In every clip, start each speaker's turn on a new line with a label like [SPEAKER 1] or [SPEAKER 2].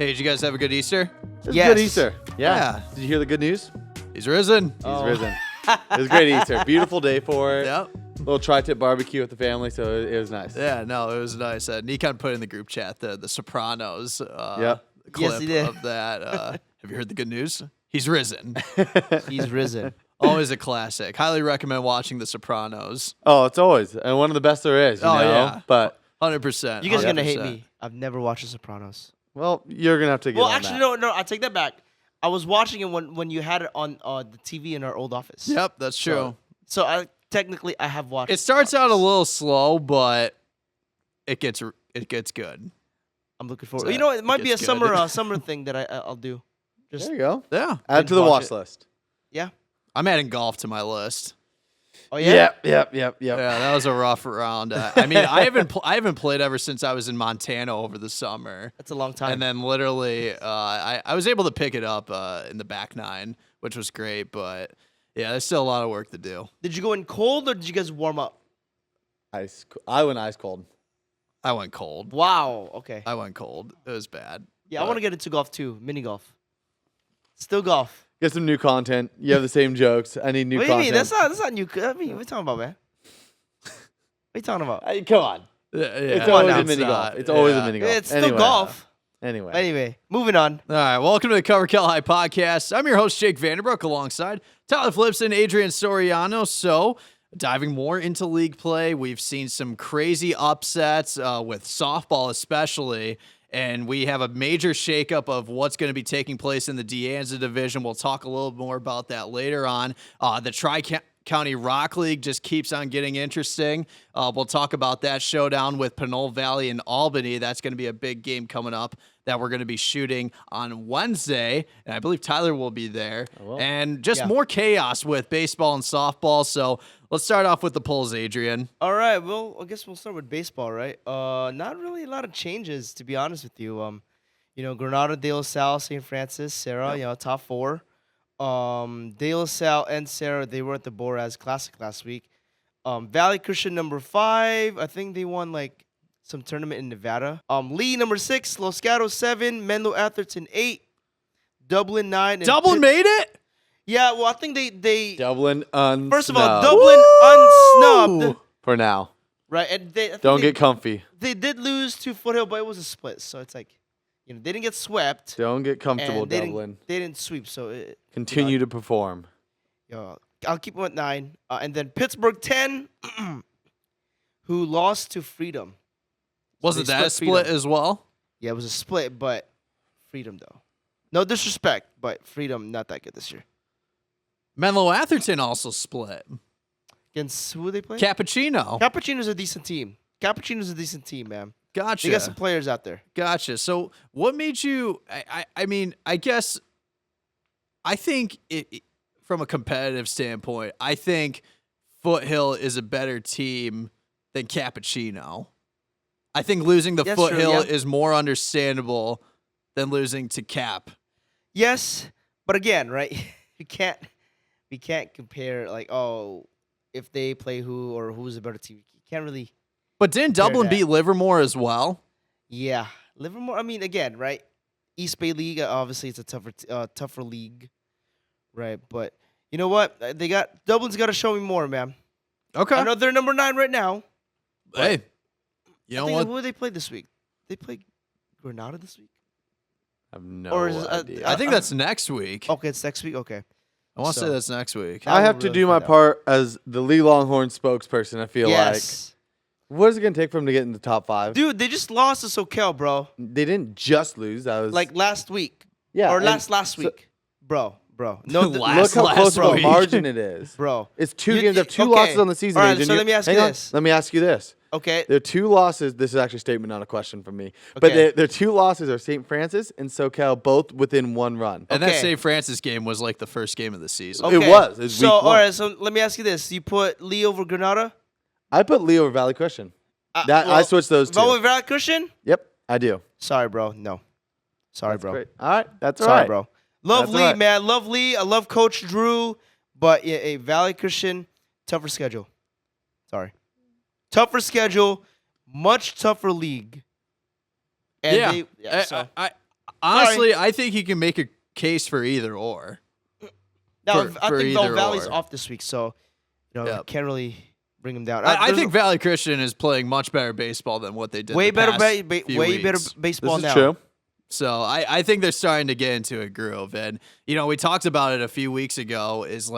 [SPEAKER 1] Hey, did you guys have a good Easter?
[SPEAKER 2] It was
[SPEAKER 3] Yes.
[SPEAKER 2] a good Easter. Yeah.
[SPEAKER 1] Yeah.
[SPEAKER 2] Did you hear the good news?
[SPEAKER 1] He's risen.
[SPEAKER 2] He's risen. It was a great Easter. Beautiful day for it.
[SPEAKER 1] Yep.
[SPEAKER 2] Little tri-tip barbecue with the family, so it was nice.
[SPEAKER 1] Yeah, no, it was nice. Nikon put in the group chat the Sopranos
[SPEAKER 2] Yep.
[SPEAKER 1] clip
[SPEAKER 3] Yes, he did.
[SPEAKER 1] of that. Have you heard the good news? He's risen.
[SPEAKER 3] He's risen.
[SPEAKER 1] Always a classic. Highly recommend watching The Sopranos.
[SPEAKER 2] Oh, it's always and one of the best there is. You know?
[SPEAKER 1] Yeah.
[SPEAKER 2] But
[SPEAKER 1] 100%.
[SPEAKER 3] You guys are gonna hate
[SPEAKER 1] 100%.
[SPEAKER 3] me. I've never watched The Sopranos.
[SPEAKER 2] well, you're gonna have to get.
[SPEAKER 3] Well,
[SPEAKER 2] on
[SPEAKER 3] actually,
[SPEAKER 2] that.
[SPEAKER 3] no. I take that back. I was watching it when you had it on the TV in our old office.
[SPEAKER 1] Yep, that's true.
[SPEAKER 3] So I technically I have watched.
[SPEAKER 1] It starts out a little slow, but it gets good.
[SPEAKER 3] I'm looking forward.
[SPEAKER 1] So
[SPEAKER 3] You know, it might be a
[SPEAKER 1] gets good.
[SPEAKER 3] summer thing that I'll do. Just
[SPEAKER 2] There you go.
[SPEAKER 1] Yeah.
[SPEAKER 2] Add to the
[SPEAKER 3] watch
[SPEAKER 2] watch
[SPEAKER 3] it.
[SPEAKER 2] list.
[SPEAKER 3] yeah.
[SPEAKER 1] I'm adding golf to my list.
[SPEAKER 3] Oh yeah.
[SPEAKER 2] Yep.
[SPEAKER 1] Yeah, that was a rough round. I mean, I haven't played ever since I was in Montana over the summer.
[SPEAKER 3] That's a long time.
[SPEAKER 1] And then literally, I was able to pick it up in the back nine, which was great. But yeah, there's still a lot of work to do.
[SPEAKER 3] Did you go in cold or did you guys warm up?
[SPEAKER 2] I went ice cold.
[SPEAKER 1] I went cold.
[SPEAKER 3] Wow. Okay.
[SPEAKER 1] I went cold. It was bad.
[SPEAKER 3] Yeah, I
[SPEAKER 1] But-
[SPEAKER 3] want to get into golf too. Mini golf. Still golf.
[SPEAKER 2] Get some new content. You have the same jokes. I need new
[SPEAKER 3] What do you
[SPEAKER 2] content.
[SPEAKER 3] mean? That's not new. I mean, what are you talking about, man? What are you talking about?
[SPEAKER 2] Hey, come on.
[SPEAKER 1] It's
[SPEAKER 2] always a mini golf. It's always a mini golf.
[SPEAKER 3] It's still
[SPEAKER 2] Anyway.
[SPEAKER 3] golf.
[SPEAKER 2] Anyway.
[SPEAKER 3] Anyway, moving on.
[SPEAKER 1] All right, welcome to the Cover Cal High Podcast. I'm your host, Jake Vanderbrook, alongside Tyler Flipson, Adrian Soriano. So, diving more into league play, we've seen some crazy upsets with softball especially, and we have a major shakeup of what's going to be taking place in the Anza division. We'll talk a little more about that later on. The Tri-County Rock League just keeps on getting interesting. We'll talk about that showdown with Pinole Valley and Albany. That's going to be a big game coming up that we're going to be shooting on Wednesday. And I believe Tyler will be there. And just more chaos with baseball and softball. So let's start off with the polls, Adrian.
[SPEAKER 3] All right. Well, I guess we'll start with baseball, right? Not really a lot of changes, to be honest with you. Granada, De La Salle, St. Francis, Sarah, top four. De La Salle and Sarah, they were at the Boraz Classic last week. Valley Christian number 5. I think they won some tournament in Nevada. Lee number 6, Los Gatos 7, Menlo Atherton 8, Dublin 9. And
[SPEAKER 1] Dublin made it?
[SPEAKER 3] Yeah, well, I think they
[SPEAKER 2] Dublin unsnubbed.
[SPEAKER 3] first of all, Dublin unsnubbed,
[SPEAKER 2] For now.
[SPEAKER 3] right? And I think
[SPEAKER 2] Don't get comfy.
[SPEAKER 3] They did lose to Foothill, but it was a split, so it's like, they didn't get swept.
[SPEAKER 2] Don't get comfortable,
[SPEAKER 3] and they
[SPEAKER 2] Dublin.
[SPEAKER 3] They didn't sweep, so
[SPEAKER 2] Continue to perform.
[SPEAKER 3] I'll keep them at 9. And then Pittsburgh 10, who lost to Freedom.
[SPEAKER 1] Wasn't
[SPEAKER 3] they
[SPEAKER 1] that a
[SPEAKER 3] split
[SPEAKER 1] split
[SPEAKER 3] Freedom.
[SPEAKER 1] as well?
[SPEAKER 3] Yeah, it was a split, but Freedom, though. No disrespect, but Freedom, not that good this year.
[SPEAKER 1] Menlo Atherton also split.
[SPEAKER 3] Against who they play?
[SPEAKER 1] Cappuccino.
[SPEAKER 3] Cappuccino's a decent team. Cappuccino's a decent team, man.
[SPEAKER 1] Gotcha.
[SPEAKER 3] They got some players out there.
[SPEAKER 1] Gotcha. So what made you, I mean, I guess, I think from a competitive standpoint, I think Foothill is a better team than Cappuccino. I think losing to
[SPEAKER 3] Yes,
[SPEAKER 1] Foothill
[SPEAKER 3] sure, yeah.
[SPEAKER 1] is more understandable than losing to Cap.
[SPEAKER 3] Yes, but again, right? We can't compare if they play who or who's a better team. You can't really.
[SPEAKER 1] But didn't Dublin
[SPEAKER 3] that.
[SPEAKER 1] beat Livermore as well?
[SPEAKER 3] Yeah, Livermore. I mean, again, right? East Bay League. Obviously, it's a tougher league, right? But you know what? Dublin's got to show me more, man.
[SPEAKER 1] Okay.
[SPEAKER 3] I know they're number 9 right now.
[SPEAKER 1] Hey, you know what?
[SPEAKER 3] Who did they play this week? They played Granada this week.
[SPEAKER 2] I have no
[SPEAKER 3] Or is it,
[SPEAKER 2] idea.
[SPEAKER 1] I think that's next week.
[SPEAKER 3] Okay, it's next week. Okay.
[SPEAKER 1] I want to
[SPEAKER 3] so-
[SPEAKER 1] say that's next week.
[SPEAKER 3] I
[SPEAKER 2] I have
[SPEAKER 3] will
[SPEAKER 2] to
[SPEAKER 3] really
[SPEAKER 2] do my
[SPEAKER 3] find out.
[SPEAKER 2] part as the Lee Longhorn spokesperson, I feel
[SPEAKER 3] Yes.
[SPEAKER 2] like. What is it going to take for them to get in the top 5?
[SPEAKER 3] Dude, they just lost to SoCal, bro.
[SPEAKER 2] They didn't just lose. That was
[SPEAKER 3] Last week.
[SPEAKER 2] yeah,
[SPEAKER 3] Or
[SPEAKER 2] and
[SPEAKER 3] last
[SPEAKER 2] so-
[SPEAKER 3] week. Bro. No,
[SPEAKER 1] Last-
[SPEAKER 2] Look how close of a
[SPEAKER 1] week.
[SPEAKER 2] margin it is.
[SPEAKER 3] bro.
[SPEAKER 2] It's 2
[SPEAKER 3] You-
[SPEAKER 2] games. They have 2
[SPEAKER 3] okay.
[SPEAKER 2] losses on the season.
[SPEAKER 3] All right,
[SPEAKER 2] Adrian.
[SPEAKER 3] so let me ask you
[SPEAKER 2] Hang on.
[SPEAKER 3] this.
[SPEAKER 2] Let me ask you this.
[SPEAKER 3] Okay.
[SPEAKER 2] Their 2 losses. This is actually a statement, not a question from me. But
[SPEAKER 3] Okay.
[SPEAKER 2] their 2 losses are St. Francis and SoCal, both within 1 run.
[SPEAKER 1] And that
[SPEAKER 3] Okay.
[SPEAKER 1] St. Francis game was like the first game of the season.
[SPEAKER 2] It was. It was
[SPEAKER 3] so,
[SPEAKER 2] week
[SPEAKER 3] all
[SPEAKER 2] 1.
[SPEAKER 3] right. So let me ask you this: you put Lee over Granada?
[SPEAKER 2] I put Lee over Valley Christian. I
[SPEAKER 3] Well,
[SPEAKER 2] switched those 2.
[SPEAKER 3] Over Valley Christian?
[SPEAKER 2] Yep, I do.
[SPEAKER 3] Sorry, bro. No. Sorry, bro.
[SPEAKER 2] Great. All right, that's all
[SPEAKER 3] Sorry,
[SPEAKER 2] right.
[SPEAKER 3] bro. Love
[SPEAKER 2] That's
[SPEAKER 3] Lee,
[SPEAKER 2] all right.
[SPEAKER 3] man. Love Lee. I love Coach Drew, but a Valley Christian, tougher schedule. Sorry, tougher schedule, much tougher league. And
[SPEAKER 1] Yeah.
[SPEAKER 3] they, yeah so.
[SPEAKER 1] Honestly, I think he can make a case for either or.
[SPEAKER 3] Now,
[SPEAKER 1] For-
[SPEAKER 3] I
[SPEAKER 1] for
[SPEAKER 3] think
[SPEAKER 1] either
[SPEAKER 3] Valley's
[SPEAKER 1] or.
[SPEAKER 3] off this week, so
[SPEAKER 1] Yep.
[SPEAKER 3] can't really bring him down.
[SPEAKER 1] I
[SPEAKER 3] There's
[SPEAKER 1] think Valley Christian is playing much better baseball than what they did.
[SPEAKER 3] way
[SPEAKER 1] the
[SPEAKER 3] better,
[SPEAKER 1] past few
[SPEAKER 3] way better
[SPEAKER 1] weeks.
[SPEAKER 3] baseball
[SPEAKER 2] This is
[SPEAKER 3] now.
[SPEAKER 2] true.
[SPEAKER 1] So I think they're starting to get into a groove. And, we talked about it a few weeks ago is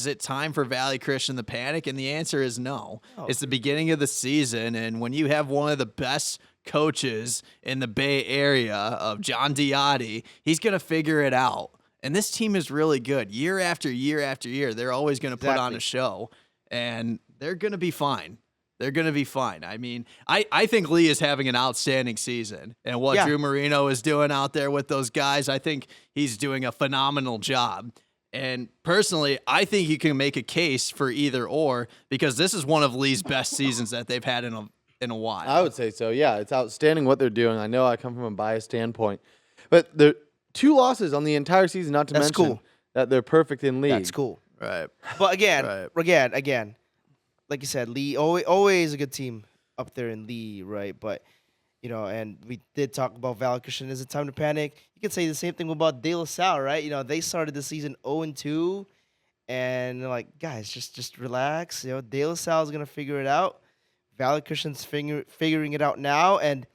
[SPEAKER 1] it time for Valley Christian to panic? And the answer is no.
[SPEAKER 3] No.
[SPEAKER 1] It's the beginning of the season. And when you have one of the best coaches in the Bay Area of John Diotti, he's going to figure it out. And this team is really good. Year after year after year, they're always going to put on
[SPEAKER 3] Exactly.
[SPEAKER 1] a show. And they're going to be fine. They're going to be fine. I mean, I think Lee is having an outstanding season. And what
[SPEAKER 3] Yeah.
[SPEAKER 1] Drew Marino is doing out there with those guys, I think he's doing a phenomenal job. And personally, I think you can make a case for either or because this is one of Lee's best seasons that they've had in a while.
[SPEAKER 2] I would say so. Yeah, it's outstanding what they're doing. I know I come from a biased standpoint, but the 2 losses on the entire season, not to
[SPEAKER 3] That's
[SPEAKER 2] mention
[SPEAKER 3] cool.
[SPEAKER 2] that they're perfect in league.
[SPEAKER 3] That's cool.
[SPEAKER 1] Right.
[SPEAKER 3] But again,
[SPEAKER 1] Right.
[SPEAKER 3] again, like you said, Lee always a good team up there in Lee, right? But and we did talk about Valley Christian. Is it time to panic? You could say the same thing about De La Salle, right? They started the season 0-2, and they're like, guys, just relax. De La Salle is gonna figure it out. Valley Christian's figuring it out now, and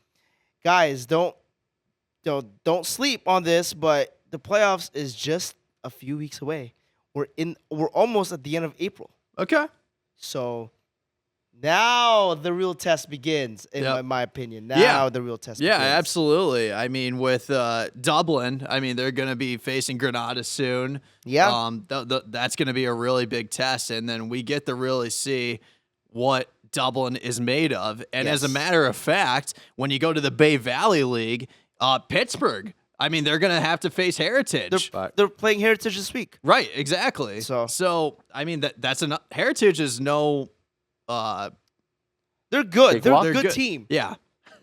[SPEAKER 3] guys, don't sleep on this. But the playoffs is just a few weeks away. We're almost at the end of April.
[SPEAKER 1] Okay.
[SPEAKER 3] So now the real test begins, in
[SPEAKER 1] Yep.
[SPEAKER 3] my opinion.
[SPEAKER 1] Yeah.
[SPEAKER 3] Now the real test
[SPEAKER 1] Yeah,
[SPEAKER 3] begins.
[SPEAKER 1] absolutely. I mean, with Dublin, they're going to be facing Granada soon.
[SPEAKER 3] Yeah.
[SPEAKER 1] That's going to be a really big test, and then we get to really see what Dublin is made of. And as a
[SPEAKER 3] Yes.
[SPEAKER 1] matter of fact, when you go to the Bay Valley League, Pittsburgh, they're going to have to face Heritage.
[SPEAKER 3] They're playing Heritage this week.
[SPEAKER 1] Right, exactly.
[SPEAKER 3] So
[SPEAKER 1] that's enough. Heritage is no.
[SPEAKER 3] They're good.
[SPEAKER 2] Big
[SPEAKER 3] They're
[SPEAKER 2] walk?
[SPEAKER 3] a
[SPEAKER 1] They're
[SPEAKER 3] good team.
[SPEAKER 1] Yeah.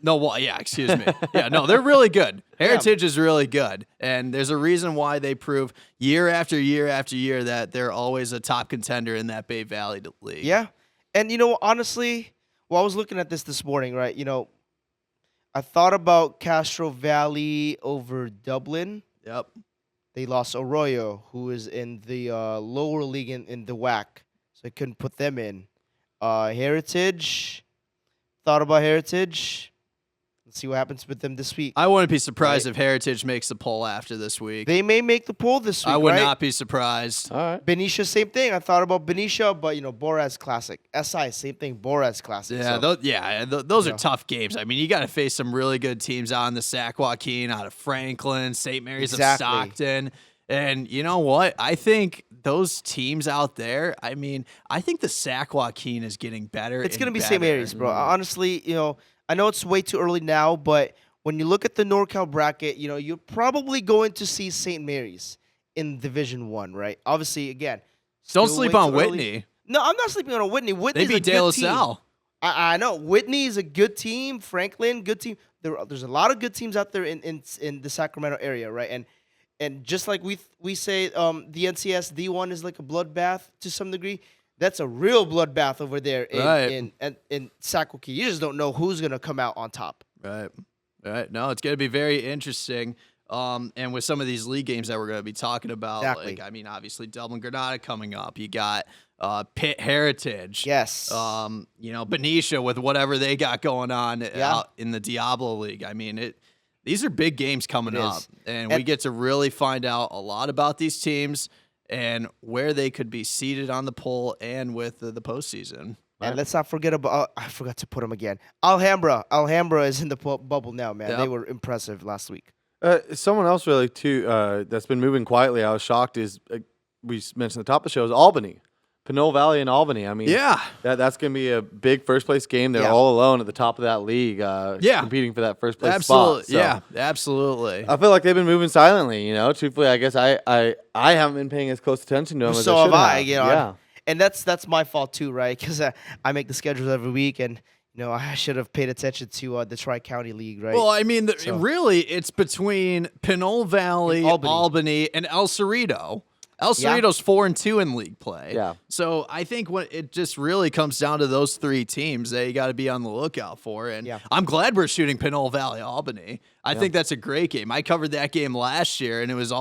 [SPEAKER 1] No, well, yeah, excuse me. Yeah, no, they're really good. Heritage is really good. And there's a reason why they prove year after year after year that they're always a top contender in that Bay Valley League.
[SPEAKER 3] Yeah. And honestly, I was looking at this morning, right? I thought about Castro Valley over Dublin.
[SPEAKER 1] Yep.
[SPEAKER 3] They lost Arroyo, who is in the lower league in the WAC, so I couldn't put them in. Heritage, thought about Heritage. Let's see what happens with them this week.
[SPEAKER 1] I wouldn't be surprised if Heritage makes the poll after this week.
[SPEAKER 3] They may make the poll this week.
[SPEAKER 1] I would
[SPEAKER 3] right?
[SPEAKER 1] not be surprised.
[SPEAKER 2] All right.
[SPEAKER 3] Benicia, same thing. I thought about Benicia, but Boraz Classic. SI, same thing. Boraz Classic.
[SPEAKER 1] Yeah,
[SPEAKER 3] so,
[SPEAKER 1] those are tough games. You got to face some really good teams out in the Sac Joaquin, out of Franklin, St. Mary's
[SPEAKER 3] Exactly.
[SPEAKER 1] of Stockton. And you know what? I think those teams out there, I think the Sac Joaquin is getting better.
[SPEAKER 3] it's
[SPEAKER 1] going to
[SPEAKER 3] be St. Mary's, bro.
[SPEAKER 1] Mm-hmm.
[SPEAKER 3] Honestly, I know it's way too early now, but when you look at the NorCal bracket, you're probably going to see St. Mary's in Division 1, right? Obviously, again,
[SPEAKER 1] Don't
[SPEAKER 3] still
[SPEAKER 1] sleep
[SPEAKER 3] way
[SPEAKER 1] on
[SPEAKER 3] too early.
[SPEAKER 1] Whitney.
[SPEAKER 3] No, I'm not sleeping on Whitney.
[SPEAKER 1] They
[SPEAKER 3] Whitney's a
[SPEAKER 1] beat
[SPEAKER 3] good
[SPEAKER 1] De La
[SPEAKER 3] team.
[SPEAKER 1] Salle.
[SPEAKER 3] I know. Whitney is a good team. Franklin, good team. There's a lot of good teams out there in the Sacramento area, right? And just like we say, the NCS D1 is like a bloodbath to some degree. That's a real bloodbath over there in Sac Joaquin. You just don't know who's gonna come out on top.
[SPEAKER 1] Right. No, it's going to be very interesting. And with some of these league games that we're going to be talking about,
[SPEAKER 3] Exactly.
[SPEAKER 1] obviously Dublin Granada coming up. You got Pitt Heritage.
[SPEAKER 3] Yes.
[SPEAKER 1] Benicia with whatever they got going on out in the Diablo League. These are big games coming
[SPEAKER 3] It
[SPEAKER 1] up,
[SPEAKER 3] is.
[SPEAKER 1] and we get to really find out a lot about these teams and where they could be seated on the poll and with the postseason.
[SPEAKER 3] And let's not forget about. I forgot to put them again. Alhambra. Alhambra is in the bubble now, man.
[SPEAKER 1] Yep.
[SPEAKER 3] They were impressive last week.
[SPEAKER 2] Someone else really too that's been moving quietly. I was shocked is we mentioned at the top of the show is Albany, Pinole Valley and Albany.
[SPEAKER 1] Yeah.
[SPEAKER 2] that's going to be a big first place game. They're
[SPEAKER 3] Yeah.
[SPEAKER 2] all alone at the top of that league, competing for that first place
[SPEAKER 1] Absolutely.
[SPEAKER 2] spot. So
[SPEAKER 1] Yeah, absolutely.
[SPEAKER 2] I feel like they've been moving silently. Truthfully, I guess I haven't been paying as close attention to them as
[SPEAKER 3] So
[SPEAKER 2] I should
[SPEAKER 3] have I.
[SPEAKER 2] Yeah.
[SPEAKER 3] And that's my fault too, right? Because I make the schedules every week, and I should have paid attention to the Tri-County League, right?
[SPEAKER 1] Well,
[SPEAKER 3] So-
[SPEAKER 1] really, it's between Pinole Valley,
[SPEAKER 3] And Albany.
[SPEAKER 1] Albany, and El Cerrito. El Cerrito's 4-2 in league play.
[SPEAKER 2] Yeah.
[SPEAKER 1] So I think when it just really comes down to those three teams that you got to be on the lookout for. And I'm glad we're shooting Pinole Valley Albany. I think that's a great game. I covered that game last year, and it was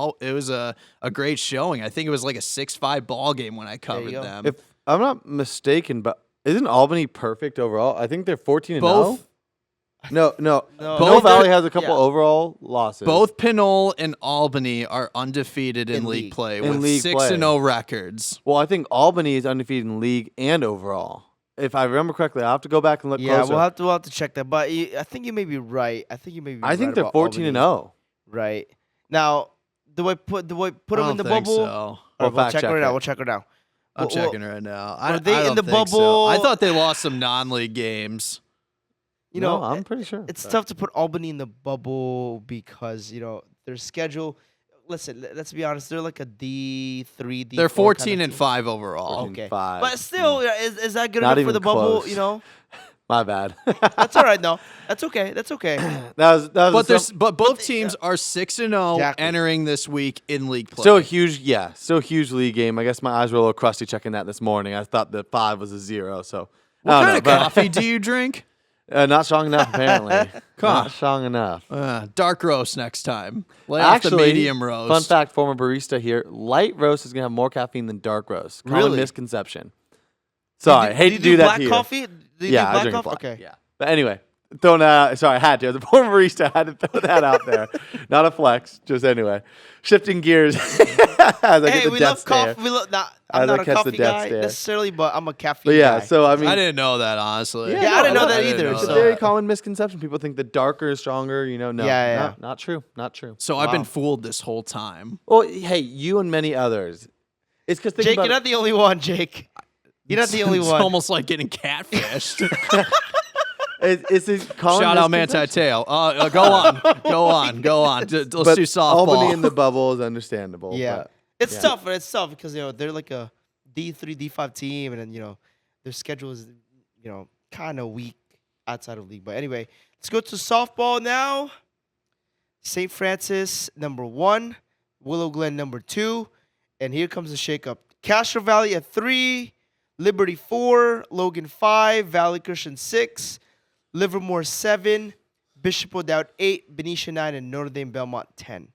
[SPEAKER 1] a great showing. I think it was like a 6-5 ball game when I covered them.
[SPEAKER 2] If I'm not mistaken, but isn't Albany perfect overall? I think they're 14-0.
[SPEAKER 1] Both.
[SPEAKER 2] No.
[SPEAKER 1] Both
[SPEAKER 2] Valley has a couple overall losses.
[SPEAKER 1] Both Pinole and Albany are undefeated in league play with 6-0 records.
[SPEAKER 2] Well, I think Albany is undefeated in league and overall. If I remember correctly, I'll have to go back and look closer.
[SPEAKER 3] Yeah, we'll have to check that. But I think you may be right. I think
[SPEAKER 2] they're 14-0.
[SPEAKER 3] Right. Now, do I put them in the bubble?
[SPEAKER 1] So.
[SPEAKER 3] We'll check right now. We'll check it out.
[SPEAKER 1] I'm checking right now.
[SPEAKER 3] Are they in the bubble?
[SPEAKER 1] So. I thought they lost some non-league games.
[SPEAKER 3] You know,
[SPEAKER 2] I'm pretty sure.
[SPEAKER 3] It's tough to put Albany in the bubble because, their schedule. Listen, let's be honest. They're like a D3, D4.
[SPEAKER 1] They're 14-5 overall.
[SPEAKER 3] Okay.
[SPEAKER 2] 5.
[SPEAKER 3] But still, is that good
[SPEAKER 2] Not
[SPEAKER 3] enough for
[SPEAKER 2] even
[SPEAKER 3] the bubble?
[SPEAKER 2] close. My bad.
[SPEAKER 3] That's all right. No, that's okay. That's okay.
[SPEAKER 1] But both teams are 6-0 entering this week in league play.
[SPEAKER 2] Still a huge league game. I guess my eyes were a little crusty checking that this morning. I thought the 5 was a 0. So
[SPEAKER 1] what kind of coffee do you drink?
[SPEAKER 2] Not strong enough, apparently. Not strong enough.
[SPEAKER 1] Dark roast next time. Lay off the medium roast.
[SPEAKER 2] Fun fact, former barista here, light roast is going to have more caffeine than dark roast. Common misconception. Sorry, hate to do that to you.
[SPEAKER 3] Black coffee?
[SPEAKER 2] I drink black.
[SPEAKER 3] Okay.
[SPEAKER 2] Yeah. But anyway, throwing that out. Sorry, I had to. As a former barista, I had to throw that out there. Not a flex, just anyway. Shifting gears as I get the
[SPEAKER 3] we
[SPEAKER 2] death
[SPEAKER 3] love
[SPEAKER 2] stare.
[SPEAKER 3] coffee. I'm not a coffee guy necessarily, but I'm a caffeine guy.
[SPEAKER 2] So I mean,
[SPEAKER 1] I didn't know that, honestly.
[SPEAKER 3] Yeah, I didn't know that either.
[SPEAKER 2] It's a very common misconception. People think the darker is stronger. No, not true. Not true.
[SPEAKER 1] So I've been fooled this whole time.
[SPEAKER 2] Well, hey, you and many others. It's because
[SPEAKER 3] Jake, you're not the only one, Jake. You're not the only one.
[SPEAKER 1] It's almost like getting catfished.
[SPEAKER 2] It's a common
[SPEAKER 1] Shout out Manti Teo. Go on. Let's do softball.
[SPEAKER 2] Albany in the bubble is understandable.
[SPEAKER 3] Yeah. It's tough. It's tough because, they're like a D3, D5 team, and then, their schedule is, kind of weak outside of league. But anyway, let's go to softball now. St. Francis, number 1. Willow Glen, number 2. And here comes the shakeup. Castro Valley at 3. Liberty 4. Logan 5. Valley Christian 6. Livermore 7. Bishop O'Dowd 8. Benicia 9. And Notre Dame Belmont 10.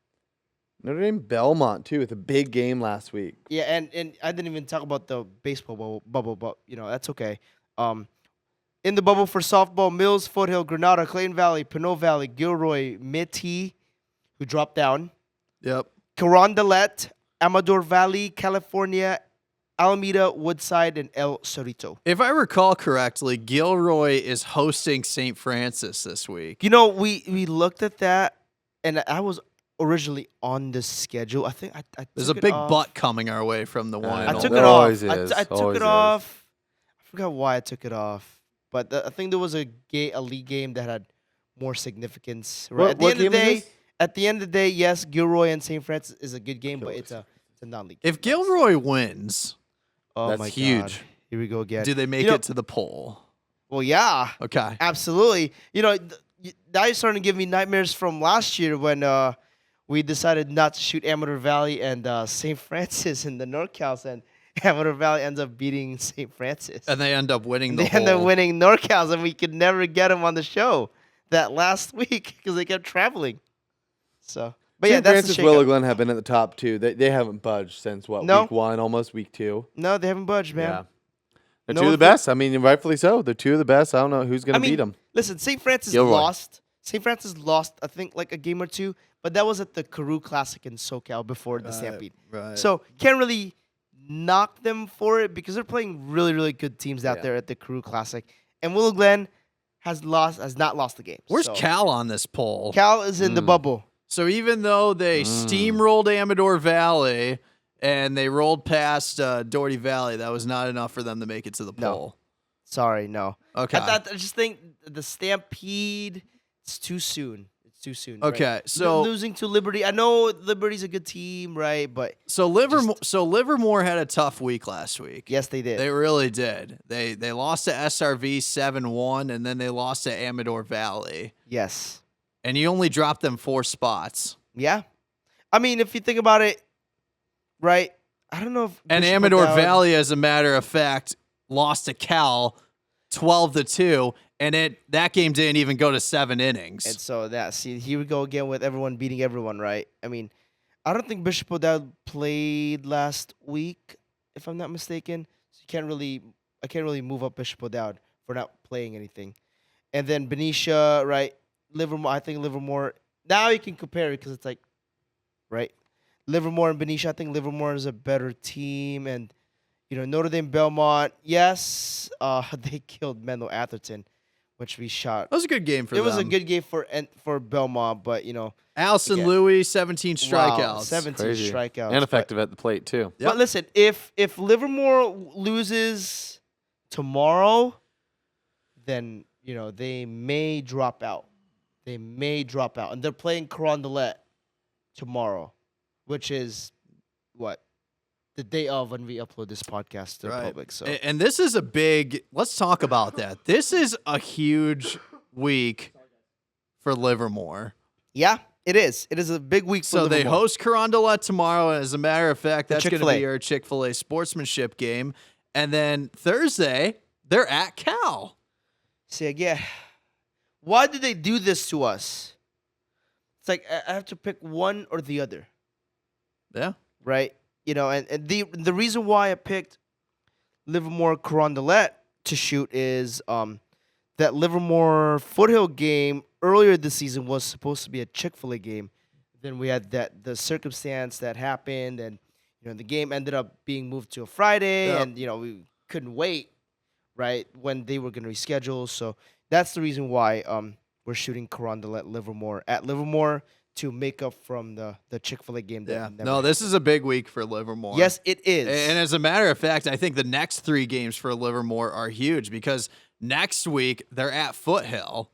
[SPEAKER 2] Notre Dame Belmont, too, with a big game last week.
[SPEAKER 3] Yeah, and I didn't even talk about the baseball bubble, but, that's okay. In the bubble for softball, Mills, Foothill, Granada, Clayton Valley, Pinole Valley, Gilroy, Mitty, who dropped down.
[SPEAKER 1] Yep.
[SPEAKER 3] Carondelet, Amador Valley, California, Alameda, Woodside, and El Cerrito.
[SPEAKER 1] If I recall correctly, Gilroy is hosting St. Francis this week.
[SPEAKER 3] We looked at that, and I was originally on the schedule. I think I
[SPEAKER 1] There's a big butt coming our way from the one.
[SPEAKER 3] I took it off. I took it off. I forgot why I took it off, but I think there was a league game that had more significance. Right? At the end of the day, yes, Gilroy and St. Francis is a good game, but it's a non-league.
[SPEAKER 1] If Gilroy wins,
[SPEAKER 2] that's huge.
[SPEAKER 3] Here we go again.
[SPEAKER 1] Do they make it to the poll?
[SPEAKER 3] Well, yeah.
[SPEAKER 1] Okay.
[SPEAKER 3] Absolutely. Now you're starting to give me nightmares from last year when we decided not to shoot Amador Valley and St. Francis in the NorCals, and Amador Valley ends up beating St. Francis.
[SPEAKER 1] And they end up winning
[SPEAKER 3] They end up winning NorCals, and we could never get them on the show that last week because they kept traveling. So, but
[SPEAKER 2] St. Francis, Willow Glen have been at the top 2. They haven't budged since, week 1, almost week 2?
[SPEAKER 3] No, they haven't budged, man.
[SPEAKER 2] Yeah. They're 2 of the best. I mean, rightfully so. They're 2 of the best. I don't know who's going to beat them.
[SPEAKER 3] Listen, St. Francis lost. St. Francis lost, I think, like a game or 2, but that was at the Carew Classic in SoCal before the Stampede.
[SPEAKER 1] Right.
[SPEAKER 3] So, can't really knock them for it because they're playing really, really good teams out there at the Carew Classic. And Willow Glen has not lost the game.
[SPEAKER 1] Where's Cal on this poll?
[SPEAKER 3] Cal is in the bubble.
[SPEAKER 1] So even though they steamrolled Amador Valley and they rolled past Doherty Valley, that was not enough for them to make it to the poll.
[SPEAKER 3] Sorry, no.
[SPEAKER 1] Okay.
[SPEAKER 3] I just think the Stampede, it's too soon.
[SPEAKER 1] Okay,
[SPEAKER 3] right?
[SPEAKER 1] so
[SPEAKER 3] losing to Liberty. I know Liberty's a good team, right? But
[SPEAKER 1] Livermore had a tough week last week.
[SPEAKER 3] Yes, they did.
[SPEAKER 1] They really did. They lost to SRV 7-1, and then they lost to Amador Valley.
[SPEAKER 3] Yes.
[SPEAKER 1] And you only dropped them 4 spots.
[SPEAKER 3] Yeah. I mean, if you think about it, right? I don't know if
[SPEAKER 1] And
[SPEAKER 3] Bishop
[SPEAKER 1] Amador
[SPEAKER 3] O'Dowd-
[SPEAKER 1] Valley, as a matter of fact, lost to Cal 12-2, and that game didn't even go to 7 innings.
[SPEAKER 3] And so here we go again with everyone beating everyone, right? I mean, I don't think Bishop O'Dowd played last week, if I'm not mistaken. So I can't really move up Bishop O'Dowd for not playing anything. And then Benicia, right? Livermore, I think Livermore. Now you can compare it because it's like, right? Livermore and Benicia, I think Livermore is a better team. And, Notre Dame Belmont, yes, they killed Menlo Atherton, which we shot.
[SPEAKER 1] That was a good game for
[SPEAKER 3] It
[SPEAKER 1] them.
[SPEAKER 3] was a good game for Belmont, but,
[SPEAKER 1] Allison
[SPEAKER 3] again.
[SPEAKER 1] Louis, 17 strikeouts.
[SPEAKER 3] Wow, 17
[SPEAKER 2] Crazy.
[SPEAKER 3] strikeouts.
[SPEAKER 2] And effective at the plate, too.
[SPEAKER 1] Yep.
[SPEAKER 3] But listen, if Livermore loses tomorrow, then, they may drop out. They may drop out. And they're playing Carondelet tomorrow, which is what? The day of when we upload this podcast to the public. So
[SPEAKER 1] And this is let's talk about that. This is a huge week for Livermore.
[SPEAKER 3] yeah, it is. It is a big week for
[SPEAKER 1] So they
[SPEAKER 3] Livermore.
[SPEAKER 1] host Carondelet tomorrow. As a matter of fact, that's going to
[SPEAKER 3] Chick-fil-A.
[SPEAKER 1] be our Chick-fil-A sportsmanship game. And then Thursday, they're at Cal.
[SPEAKER 3] See, again, why did they do this to us? It's like I have to pick one or the other,
[SPEAKER 1] Yeah.
[SPEAKER 3] right? And the reason why I picked Livermore Carondelet to shoot is that Livermore Foothill game earlier this season was supposed to be a Chick-fil-A game. Then we had the circumstance that happened, and the game ended up being moved to a Friday,
[SPEAKER 1] Yep.
[SPEAKER 3] and we couldn't wait, right, when they were going to reschedule. So that's the reason why we're shooting Carondelet at Livermore to make up from the Chick-fil-A game.
[SPEAKER 1] Yeah.
[SPEAKER 3] That
[SPEAKER 1] No, this is a big week for Livermore.
[SPEAKER 3] Yes, it is.
[SPEAKER 1] And as a matter of fact, I think the next 3 games for Livermore are huge because next week they're at Foothill.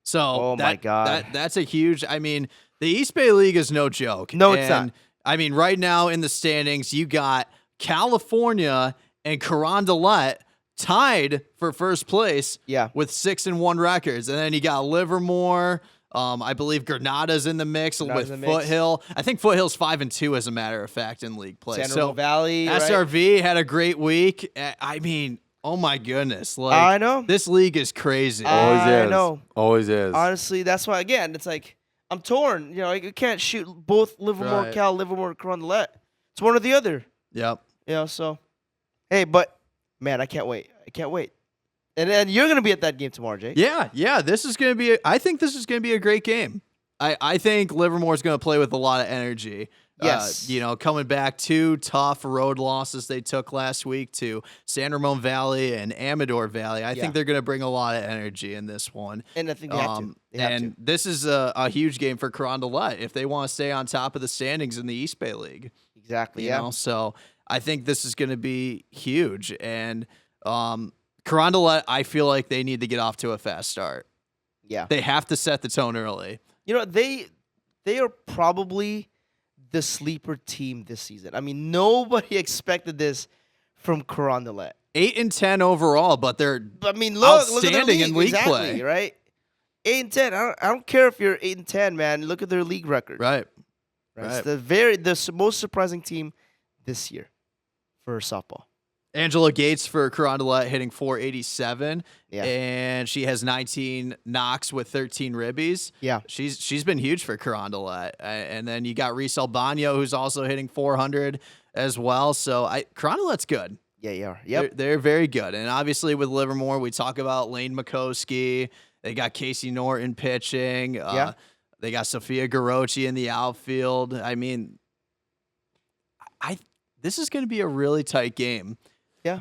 [SPEAKER 1] So
[SPEAKER 3] Oh, my God.
[SPEAKER 1] that's a huge. I mean, the East Bay League is no joke.
[SPEAKER 3] No, it's
[SPEAKER 1] And,
[SPEAKER 3] not.
[SPEAKER 1] I mean, right now in the standings, you got California and Carondelet tied for first place.
[SPEAKER 3] Yeah.
[SPEAKER 1] With 6-1 records, and then you got Livermore. I believe Granada's in the mix
[SPEAKER 3] Granada's
[SPEAKER 1] with
[SPEAKER 3] in the mix.
[SPEAKER 1] Foothill. I think Foothill's 5-2, as a matter of fact, in league play.
[SPEAKER 3] San
[SPEAKER 1] So
[SPEAKER 3] Ramon Valley, right?
[SPEAKER 1] SRV had a great week. I mean, oh my goodness! Like,
[SPEAKER 3] I know.
[SPEAKER 1] this league is crazy.
[SPEAKER 2] Always
[SPEAKER 3] I
[SPEAKER 2] is.
[SPEAKER 3] know.
[SPEAKER 2] Always is.
[SPEAKER 3] Honestly, that's why, again, it's like I'm torn. You can't shoot both Livermore,
[SPEAKER 1] Right.
[SPEAKER 3] Cal, Livermore, Carondelet. It's one or the other.
[SPEAKER 1] Yep.
[SPEAKER 3] So, hey, but, man, I can't wait. And then you're going to be at that game tomorrow, Jake.
[SPEAKER 1] Yeah. This is gonna be. I think this is gonna be a great game. I think Livermore's gonna play with a lot of energy.
[SPEAKER 3] Yes.
[SPEAKER 1] Coming back 2 tough road losses they took last week to San Ramon Valley and Amador Valley. I
[SPEAKER 3] Yeah.
[SPEAKER 1] think they're going to bring a lot of energy in this one.
[SPEAKER 3] And I think they have to. They have
[SPEAKER 1] and
[SPEAKER 3] to.
[SPEAKER 1] this is a huge game for Carondelet if they want to stay on top of the standings in the East Bay League.
[SPEAKER 3] Exactly,
[SPEAKER 1] You
[SPEAKER 3] yeah.
[SPEAKER 1] know? So I think this is going to be huge. And Carondelet, I feel like they need to get off to a fast start.
[SPEAKER 3] Yeah.
[SPEAKER 1] They have to set the tone early.
[SPEAKER 3] They are probably the sleeper team this season. I mean, nobody expected this from Carondelet.
[SPEAKER 1] 8-10 overall, but they're
[SPEAKER 3] I mean, look at their
[SPEAKER 1] outstanding in league
[SPEAKER 3] exactly,
[SPEAKER 1] play.
[SPEAKER 3] right? 8-10. I don't care if you're 8-10, man. Look at their league record.
[SPEAKER 1] right.
[SPEAKER 3] It's the most surprising team this year for softball.
[SPEAKER 1] Angela Gates for Carondelet hitting .487.
[SPEAKER 3] Yeah.
[SPEAKER 1] And she has 19 knocks with 13 ribbies.
[SPEAKER 3] Yeah.
[SPEAKER 1] She's been huge for Carondelet. And then you got Reese Albano, who's also hitting .400 as well. So Carondelet's good.
[SPEAKER 3] Yeah, you are. Yep.
[SPEAKER 1] They're very good. And obviously with Livermore, we talk about Lane Makoski. They got Casey Norton pitching.
[SPEAKER 3] Yeah.
[SPEAKER 1] They got Sophia Garochi in the outfield. I mean, this is going to be a really tight game.
[SPEAKER 3] Yeah.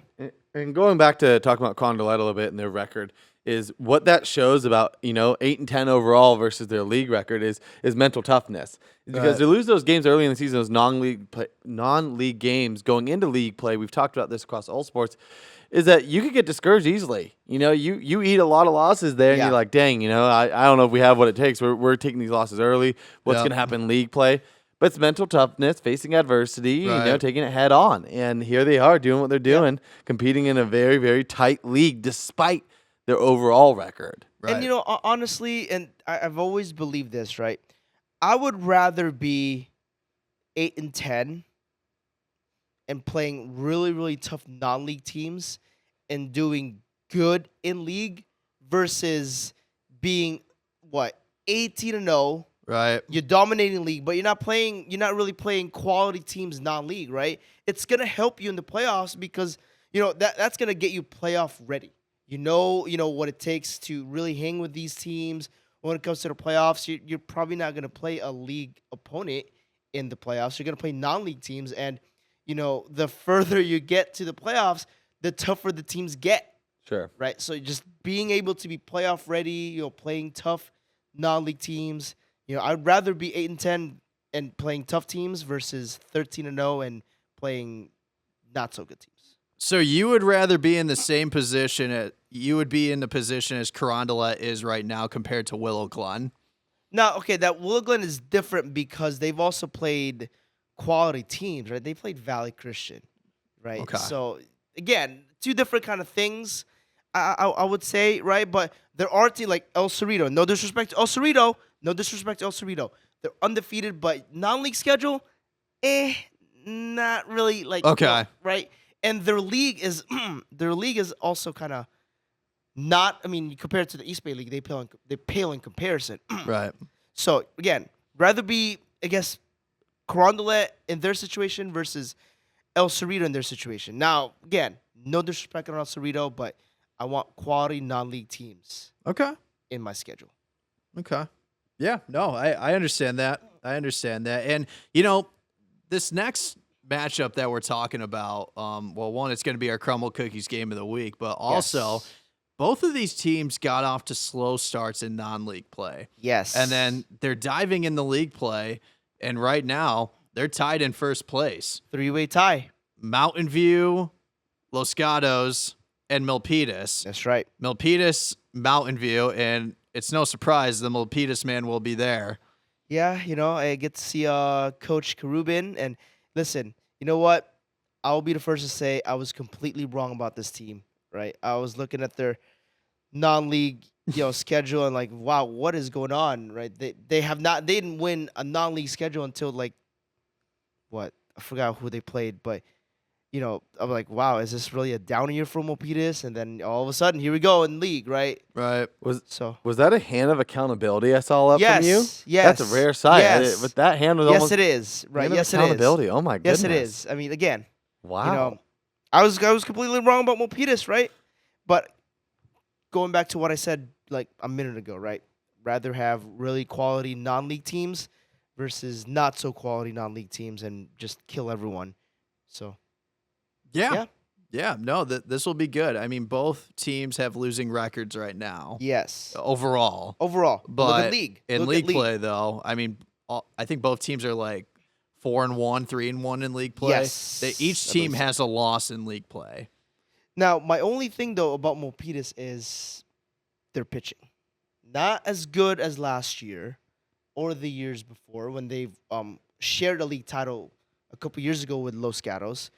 [SPEAKER 2] And going back to talking about Carondelet a little bit and their record is what that shows about 8-10 overall versus their league record is mental toughness. Because they lose those games early in the season, those non-league games going into league play. We've talked about this across all sports. Is that you could get discouraged easily. You eat a lot of losses there, and
[SPEAKER 3] Yeah.
[SPEAKER 2] you're like, dang, I don't know if we have what it takes. We're taking these losses early. What's
[SPEAKER 1] Yep.
[SPEAKER 2] going to happen in league play? But it's mental toughness, facing adversity,
[SPEAKER 1] Right.
[SPEAKER 2] taking it head on. And here they are doing what they're doing, competing in a very, very tight league despite their overall record.
[SPEAKER 1] Right.
[SPEAKER 3] And honestly, and I've always believed this, right? I would rather be 8-10 and playing really, really tough non-league teams and doing good in league versus being, 18-0.
[SPEAKER 1] Right.
[SPEAKER 3] You're dominating league, but you're not really playing quality teams non-league, right? It's going to help you in the playoffs because, that's going to get you playoff ready. You know what it takes to really hang with these teams. When it comes to the playoffs, you're probably not going to play a league opponent in the playoffs. You're going to play non-league teams, and the further you get to the playoffs, the tougher the teams get.
[SPEAKER 2] Sure.
[SPEAKER 3] Right. So just being able to be playoff ready, playing tough non-league teams. I'd rather be 8-10 and playing tough teams versus 13-0 and playing not so good teams.
[SPEAKER 1] So you would rather be in the same position you would be in the position as Carondelet is right now compared to Willow Glen?
[SPEAKER 3] Now, okay, that Willow Glen is different because they've also played quality teams, right? They played Valley Christian, right?
[SPEAKER 1] Okay.
[SPEAKER 3] So again, two different kind of things, I would say, right? But there are teams like El Cerrito. No disrespect to El Cerrito. No disrespect to El Cerrito. They're undefeated, but non-league schedule, not really like
[SPEAKER 1] Okay.
[SPEAKER 3] right? And their league is also kind of not. I mean, compared to the East Bay League, they pale in comparison.
[SPEAKER 1] Right.
[SPEAKER 3] So again, rather be, I guess, Carondelet in their situation versus El Cerrito in their situation. Now, again, no disrespect on El Cerrito, but I want quality non-league teams
[SPEAKER 1] Okay.
[SPEAKER 3] in my schedule.
[SPEAKER 1] Okay. Yeah, no, I understand that. And, this next matchup that we're talking about, one, it's going to be our Crumble Cookies game of the week, but also
[SPEAKER 3] Yes.
[SPEAKER 1] both of these teams got off to slow starts in non-league play.
[SPEAKER 3] Yes.
[SPEAKER 1] And then they're diving in the league play, and right now they're tied in first place.
[SPEAKER 3] three-way tie.
[SPEAKER 1] Mountain View, Los Gatos, and Milpitas.
[SPEAKER 3] That's right.
[SPEAKER 1] Milpitas, Mountain View, and it's no surprise the Milpitas man will be there.
[SPEAKER 3] Yeah, I get to see Coach Karubin. And listen, you know what? I'll be the first to say I was completely wrong about this team, right? I was looking at their non-league, schedule and like, wow, what is going on, right? They didn't win a non-league schedule until I forgot who they played, but I'm like, wow, is this really a down year for Milpitas? And then all of a sudden, here we go in league, right?
[SPEAKER 1] Right.
[SPEAKER 2] Was that a hand of accountability I saw up
[SPEAKER 3] Yes,
[SPEAKER 2] from you?
[SPEAKER 3] yes,
[SPEAKER 2] That's a rare sight.
[SPEAKER 3] yes.
[SPEAKER 2] With that hand was
[SPEAKER 3] Yes,
[SPEAKER 2] almost
[SPEAKER 3] it is. Right.
[SPEAKER 2] hand of
[SPEAKER 3] Yes, it is.
[SPEAKER 2] accountability. Oh my goodness.
[SPEAKER 3] Yes, it is. I mean, again,
[SPEAKER 2] Wow.
[SPEAKER 3] I was completely wrong about Milpitas, right? But going back to what I said like a minute ago, right? Rather have really quality non-league teams versus not so quality non-league teams and just kill everyone. So
[SPEAKER 1] Yeah. No, this will be good. I mean, both teams have losing records right now.
[SPEAKER 3] yes,
[SPEAKER 1] Overall.
[SPEAKER 3] overall,
[SPEAKER 1] But
[SPEAKER 3] look at league.
[SPEAKER 1] in
[SPEAKER 3] Look
[SPEAKER 1] league
[SPEAKER 3] at
[SPEAKER 1] play, though, I mean, I think both teams are like 4-1, 3-1 in league play.
[SPEAKER 3] Yes,
[SPEAKER 1] Each
[SPEAKER 3] I
[SPEAKER 1] team
[SPEAKER 3] believe so.
[SPEAKER 1] has a loss in league play.
[SPEAKER 3] Now, my only thing though about Milpitas is their pitching, not as good as last year or the years before when they've shared a league title a couple years ago with Los Gatos.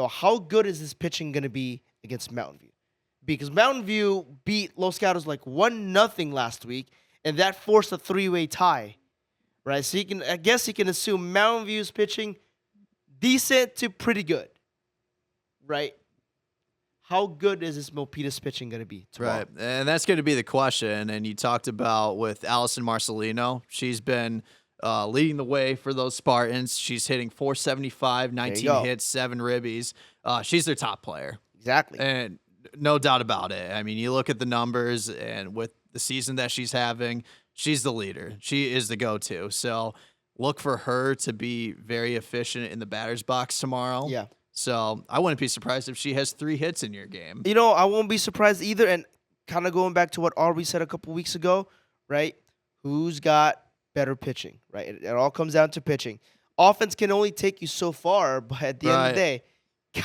[SPEAKER 3] How good is this pitching going to be against Mountain View? Because Mountain View beat Los Gatos like 1-0 last week, and that forced a three-way tie, right? So I guess you can assume Mountain View's pitching decent to pretty good, right? How good is this Milpitas pitching going to be tomorrow?
[SPEAKER 1] Right. And that's going to be the question. And you talked about with Allison Marcelino. She's been leading the way for those Spartans. She's hitting 475, 19
[SPEAKER 3] go.
[SPEAKER 1] hits, 7 ribbies. She's their top player.
[SPEAKER 3] Exactly.
[SPEAKER 1] And no doubt about it. I mean, you look at the numbers, and with the season that she's having, she's the leader. She is the go-to. So look for her to be very efficient in the batter's box tomorrow.
[SPEAKER 3] Yeah.
[SPEAKER 1] So I wouldn't be surprised if she has 3 hits in your game.
[SPEAKER 3] I won't be surprised either. And kind of going back to what Aubrey said a couple weeks ago, right? Who's got better pitching, right? It all comes down to pitching. Offense can only take you so far, but at the end of the day,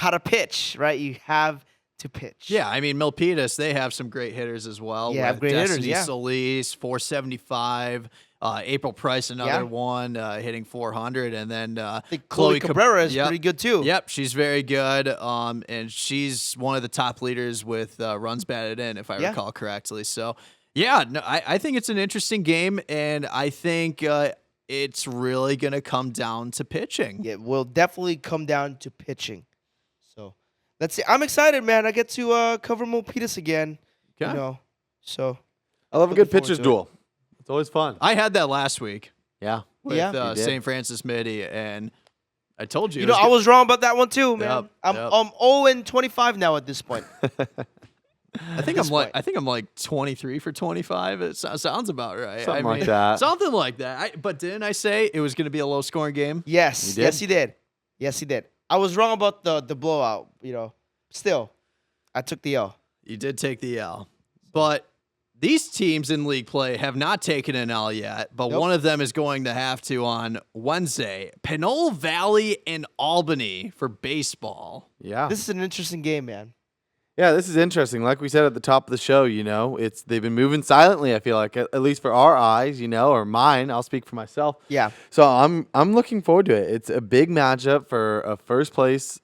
[SPEAKER 3] gotta pitch, right? You have to pitch.
[SPEAKER 1] Yeah, I mean, Milpitas, they have some great hitters as well.
[SPEAKER 3] Yeah,
[SPEAKER 1] with
[SPEAKER 3] great hitters,
[SPEAKER 1] Destiny
[SPEAKER 3] yeah.
[SPEAKER 1] Solis, 475. April Price, another one, hitting 400. And then
[SPEAKER 3] I think Chloe Cabrera is pretty good too.
[SPEAKER 1] Yep, she's very good. And she's one of the top leaders with runs batted in, if I recall correctly. So, yeah, no, I think it's an interesting game, and I think it's really going to come down to pitching.
[SPEAKER 3] It will definitely come down to pitching. Let's see. I'm excited, man. I get to cover Milpitas again.
[SPEAKER 1] Okay.
[SPEAKER 3] You know, so
[SPEAKER 2] I love a
[SPEAKER 3] Looking
[SPEAKER 2] good
[SPEAKER 3] forward
[SPEAKER 2] pitcher's
[SPEAKER 3] to it.
[SPEAKER 2] duel. It's always fun.
[SPEAKER 1] I had that last week
[SPEAKER 2] Yeah.
[SPEAKER 1] with
[SPEAKER 3] Yeah.
[SPEAKER 2] You did.
[SPEAKER 1] St. Francis Midi, and I told you.
[SPEAKER 3] you know I was wrong about that one too, man.
[SPEAKER 1] Yep,
[SPEAKER 3] I'm
[SPEAKER 1] yep.
[SPEAKER 3] 0-25 now at this point.
[SPEAKER 1] I think
[SPEAKER 3] this point.
[SPEAKER 1] I think I'm like 23 for 25. It sounds about right.
[SPEAKER 2] Something
[SPEAKER 1] I
[SPEAKER 2] like
[SPEAKER 1] mean,
[SPEAKER 2] that.
[SPEAKER 1] Something like that. But didn't I say it was going to be a low scoring game?
[SPEAKER 3] Yes,
[SPEAKER 2] You did?
[SPEAKER 3] yes, he did. Yes, he did. I was wrong about the blowout. You know, still, I took the L.
[SPEAKER 1] You did take the L. But these teams in league play have not taken an L yet, but
[SPEAKER 3] Nope.
[SPEAKER 1] one of them is going to have to on Wednesday. Pinole Valley and Albany for baseball.
[SPEAKER 2] Yeah.
[SPEAKER 3] This is an interesting game, man.
[SPEAKER 2] Yeah, this is interesting. Like we said at the top of the show, they've been moving silently, I feel like, at least for our eyes, or mine. I'll speak for myself.
[SPEAKER 3] Yeah.
[SPEAKER 2] So I'm looking forward to it. It's a big matchup for a first place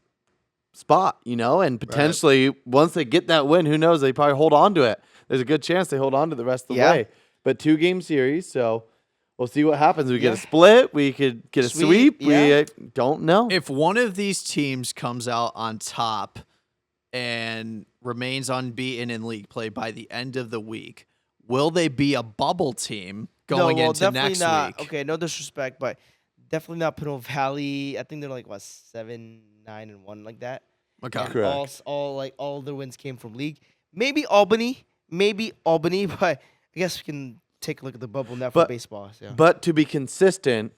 [SPEAKER 2] spot, and potentially once they get that win, who knows, they probably hold on to it. There's a good chance they hold on to the rest of the
[SPEAKER 3] Yeah.
[SPEAKER 2] way. But 2-game series, so we'll see what happens. We get
[SPEAKER 3] Yeah.
[SPEAKER 2] a split, we could get a
[SPEAKER 3] Sweep,
[SPEAKER 2] sweep.
[SPEAKER 3] yeah.
[SPEAKER 2] We don't know.
[SPEAKER 1] If one of these teams comes out on top and remains unbeaten in league play by the end of the week, will they be a bubble team going
[SPEAKER 3] no, well,
[SPEAKER 1] into
[SPEAKER 3] definitely
[SPEAKER 1] next
[SPEAKER 3] not.
[SPEAKER 1] week?
[SPEAKER 3] Okay, no disrespect, but definitely not Pinole Valley. I think they're like 7-9-1 like that.
[SPEAKER 1] Okay.
[SPEAKER 3] And
[SPEAKER 2] Correct.
[SPEAKER 3] all the wins came from league. Maybe Albany, but I guess we can take a look at the bubble now for
[SPEAKER 2] But-
[SPEAKER 3] baseball. So.
[SPEAKER 2] But to be consistent,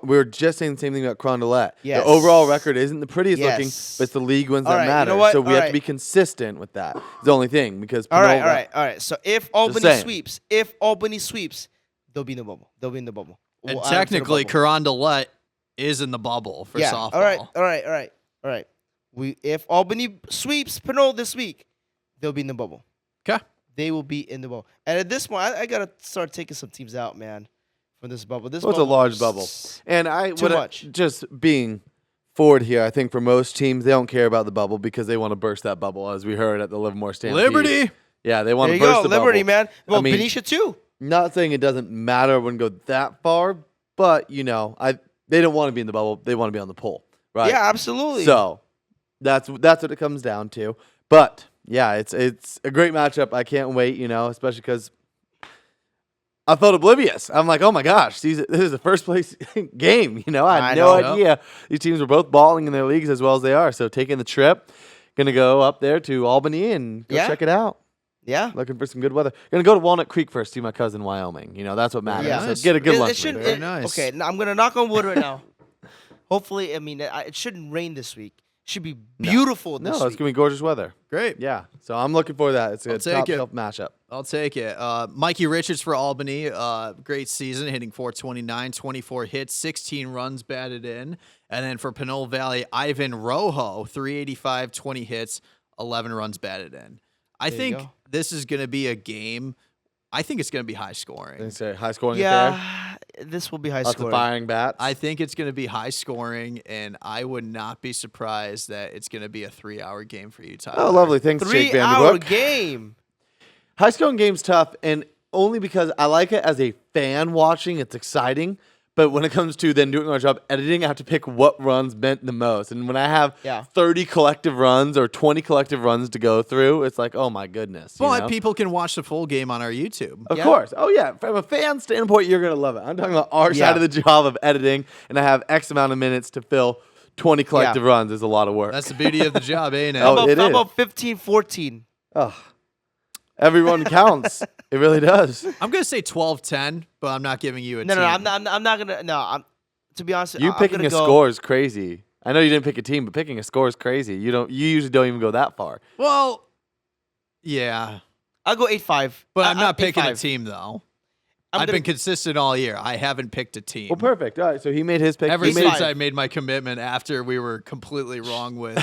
[SPEAKER 2] we were just saying the same thing about Carondelet.
[SPEAKER 3] Yes.
[SPEAKER 2] The overall record isn't the prettiest
[SPEAKER 3] Yes.
[SPEAKER 2] looking, but it's the league wins
[SPEAKER 3] All
[SPEAKER 2] that
[SPEAKER 3] right, you
[SPEAKER 2] matter.
[SPEAKER 3] know what?
[SPEAKER 2] So we
[SPEAKER 3] All
[SPEAKER 2] have to
[SPEAKER 3] right.
[SPEAKER 2] be consistent with that. It's the only thing because
[SPEAKER 3] all right,
[SPEAKER 2] Pinole-
[SPEAKER 3] So if Albany
[SPEAKER 2] saying.
[SPEAKER 3] sweeps, they'll be in the bubble.
[SPEAKER 1] And
[SPEAKER 3] Well, out of the
[SPEAKER 1] technically,
[SPEAKER 3] bubble.
[SPEAKER 1] Carondelet is in the bubble for
[SPEAKER 3] yeah.
[SPEAKER 1] softball.
[SPEAKER 3] All right. If Albany sweeps Pinole this week, they'll be in the bubble.
[SPEAKER 1] Okay.
[SPEAKER 3] They will be in the bubble. And at this point, I gotta start taking some teams out, man, from this bubble. This
[SPEAKER 2] Well, it's a
[SPEAKER 3] bubble
[SPEAKER 2] large
[SPEAKER 3] is
[SPEAKER 2] bubble. And
[SPEAKER 3] Too much.
[SPEAKER 2] just being forward here, I think for most teams, they don't care about the bubble because they want to burst that bubble, as we heard at the Livermore Stampede.
[SPEAKER 1] Liberty.
[SPEAKER 2] Yeah, they want
[SPEAKER 3] There
[SPEAKER 2] to
[SPEAKER 3] you
[SPEAKER 2] burst
[SPEAKER 3] go,
[SPEAKER 2] the
[SPEAKER 3] Liberty,
[SPEAKER 2] bubble.
[SPEAKER 3] man. Well,
[SPEAKER 2] I mean-
[SPEAKER 3] Benicia too.
[SPEAKER 2] Not saying it doesn't matter, I wouldn't go that far, but they don't want to be in the bubble. They want to be on the pole, right?
[SPEAKER 3] Yeah, absolutely.
[SPEAKER 2] So that's what it comes down to. But yeah, it's a great matchup. I can't wait, especially because I felt oblivious. I'm like, oh my gosh, this is the first place game. I had no
[SPEAKER 3] know.
[SPEAKER 2] idea these teams were both balling in their leagues as well as they are. So taking the trip, gonna go up there to Albany and go
[SPEAKER 3] Yeah.
[SPEAKER 2] check it out.
[SPEAKER 3] yeah.
[SPEAKER 2] Looking for some good weather. Gonna go to Walnut Creek first, see my cousin in Wyoming. That's what matters.
[SPEAKER 3] Yeah.
[SPEAKER 2] So
[SPEAKER 1] Nice.
[SPEAKER 2] get a good
[SPEAKER 3] It
[SPEAKER 2] lunch.
[SPEAKER 3] shouldn't-
[SPEAKER 1] Very nice.
[SPEAKER 3] Okay, now I'm gonna knock on wood right now. Hopefully, it shouldn't rain this week. It should be beautiful
[SPEAKER 2] No,
[SPEAKER 3] this
[SPEAKER 2] it's
[SPEAKER 3] week.
[SPEAKER 2] gonna be gorgeous weather.
[SPEAKER 1] Great.
[SPEAKER 2] Yeah, so I'm looking for that. It's a
[SPEAKER 1] I'll take
[SPEAKER 2] top
[SPEAKER 1] it.
[SPEAKER 2] shelf matchup.
[SPEAKER 1] I'll take it. Mikey Richards for Albany. Great season, hitting .429, 24 hits, 16 runs batted in. And then for Pinole Valley, Ivan Rojo, 385, 20 hits, 11 runs batted in. I
[SPEAKER 3] There you
[SPEAKER 1] think
[SPEAKER 3] go.
[SPEAKER 1] this is going to be a game. I think it's going to be high
[SPEAKER 2] They
[SPEAKER 1] scoring.
[SPEAKER 2] say high scoring affair.
[SPEAKER 3] Yeah, this will be high
[SPEAKER 2] Lots
[SPEAKER 3] scoring.
[SPEAKER 2] of firing bats.
[SPEAKER 1] I think it's going to be high scoring, and I would not be surprised that it's going to be a 3-hour game for you, Tyler.
[SPEAKER 2] Oh, lovely. Thanks, Jake
[SPEAKER 3] 3-hour
[SPEAKER 2] Vanderbrook.
[SPEAKER 3] game.
[SPEAKER 2] High scoring game's tough, and only because I like it as a fan watching. It's exciting. But when it comes to then doing our job editing, I have to pick what runs meant the most. And when I have
[SPEAKER 3] Yeah.
[SPEAKER 2] 30 collective runs or 20 collective runs to go through, it's like, oh my goodness. you
[SPEAKER 1] But
[SPEAKER 2] know?
[SPEAKER 1] people can watch the full game on our YouTube.
[SPEAKER 2] Of
[SPEAKER 3] Yeah.
[SPEAKER 2] course. Oh, yeah. From a fan standpoint, you're going to love it. I'm talking about our
[SPEAKER 3] Yeah.
[SPEAKER 2] side of the job of editing, and I have X amount of minutes to fill 20 collective runs is a lot of work.
[SPEAKER 1] That's the beauty of the job, ain't it?
[SPEAKER 2] Oh, it
[SPEAKER 3] How
[SPEAKER 2] is.
[SPEAKER 3] about 15-14?
[SPEAKER 2] Ugh. Everyone counts. It really does.
[SPEAKER 1] I'm going to say 12-10, but I'm not giving you a
[SPEAKER 3] No,
[SPEAKER 1] team.
[SPEAKER 3] I'm not gonna. No, to be honest,
[SPEAKER 2] You
[SPEAKER 3] I'm
[SPEAKER 2] picking
[SPEAKER 3] gonna
[SPEAKER 2] a
[SPEAKER 3] go,
[SPEAKER 2] score is crazy. I know you didn't pick a team, but picking a score is crazy. You usually don't even go that far.
[SPEAKER 1] Well, yeah.
[SPEAKER 3] I'll go 8-5.
[SPEAKER 1] But I'm not picking a
[SPEAKER 3] 8-5.
[SPEAKER 1] team, though.
[SPEAKER 3] I'm
[SPEAKER 1] I've
[SPEAKER 3] gonna-
[SPEAKER 1] been consistent all year. I haven't picked a team.
[SPEAKER 2] Well, perfect. All right, so he made his pick.
[SPEAKER 1] Ever
[SPEAKER 2] He made-
[SPEAKER 1] since I made my commitment after we were completely wrong with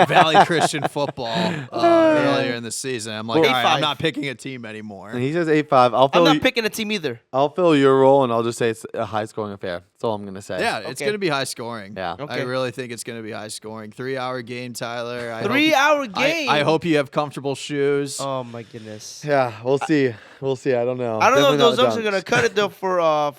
[SPEAKER 1] Valley Christian football earlier in the season, I'm like,
[SPEAKER 2] Well-
[SPEAKER 1] all right, I'm
[SPEAKER 3] 8-5.
[SPEAKER 1] not picking a team anymore.
[SPEAKER 2] And he says 8-5. I'll
[SPEAKER 3] I'm
[SPEAKER 2] fill
[SPEAKER 3] not picking a team either.
[SPEAKER 2] I'll fill your role, and I'll just say it's a high scoring affair. That's all I'm gonna say.
[SPEAKER 1] Yeah, it's
[SPEAKER 3] Okay.
[SPEAKER 1] going to be high scoring.
[SPEAKER 2] Yeah.
[SPEAKER 1] I
[SPEAKER 3] Okay.
[SPEAKER 1] really think it's going to be high scoring. 3-hour game, Tyler. I hope
[SPEAKER 3] 3-hour
[SPEAKER 1] I-
[SPEAKER 3] game.
[SPEAKER 1] I hope you have comfortable shoes.
[SPEAKER 3] Oh my goodness.
[SPEAKER 2] Yeah, we'll see. We'll see. I don't know.
[SPEAKER 3] I don't know if
[SPEAKER 2] Definitely
[SPEAKER 3] those
[SPEAKER 2] not
[SPEAKER 3] dunks are gonna cut it though for a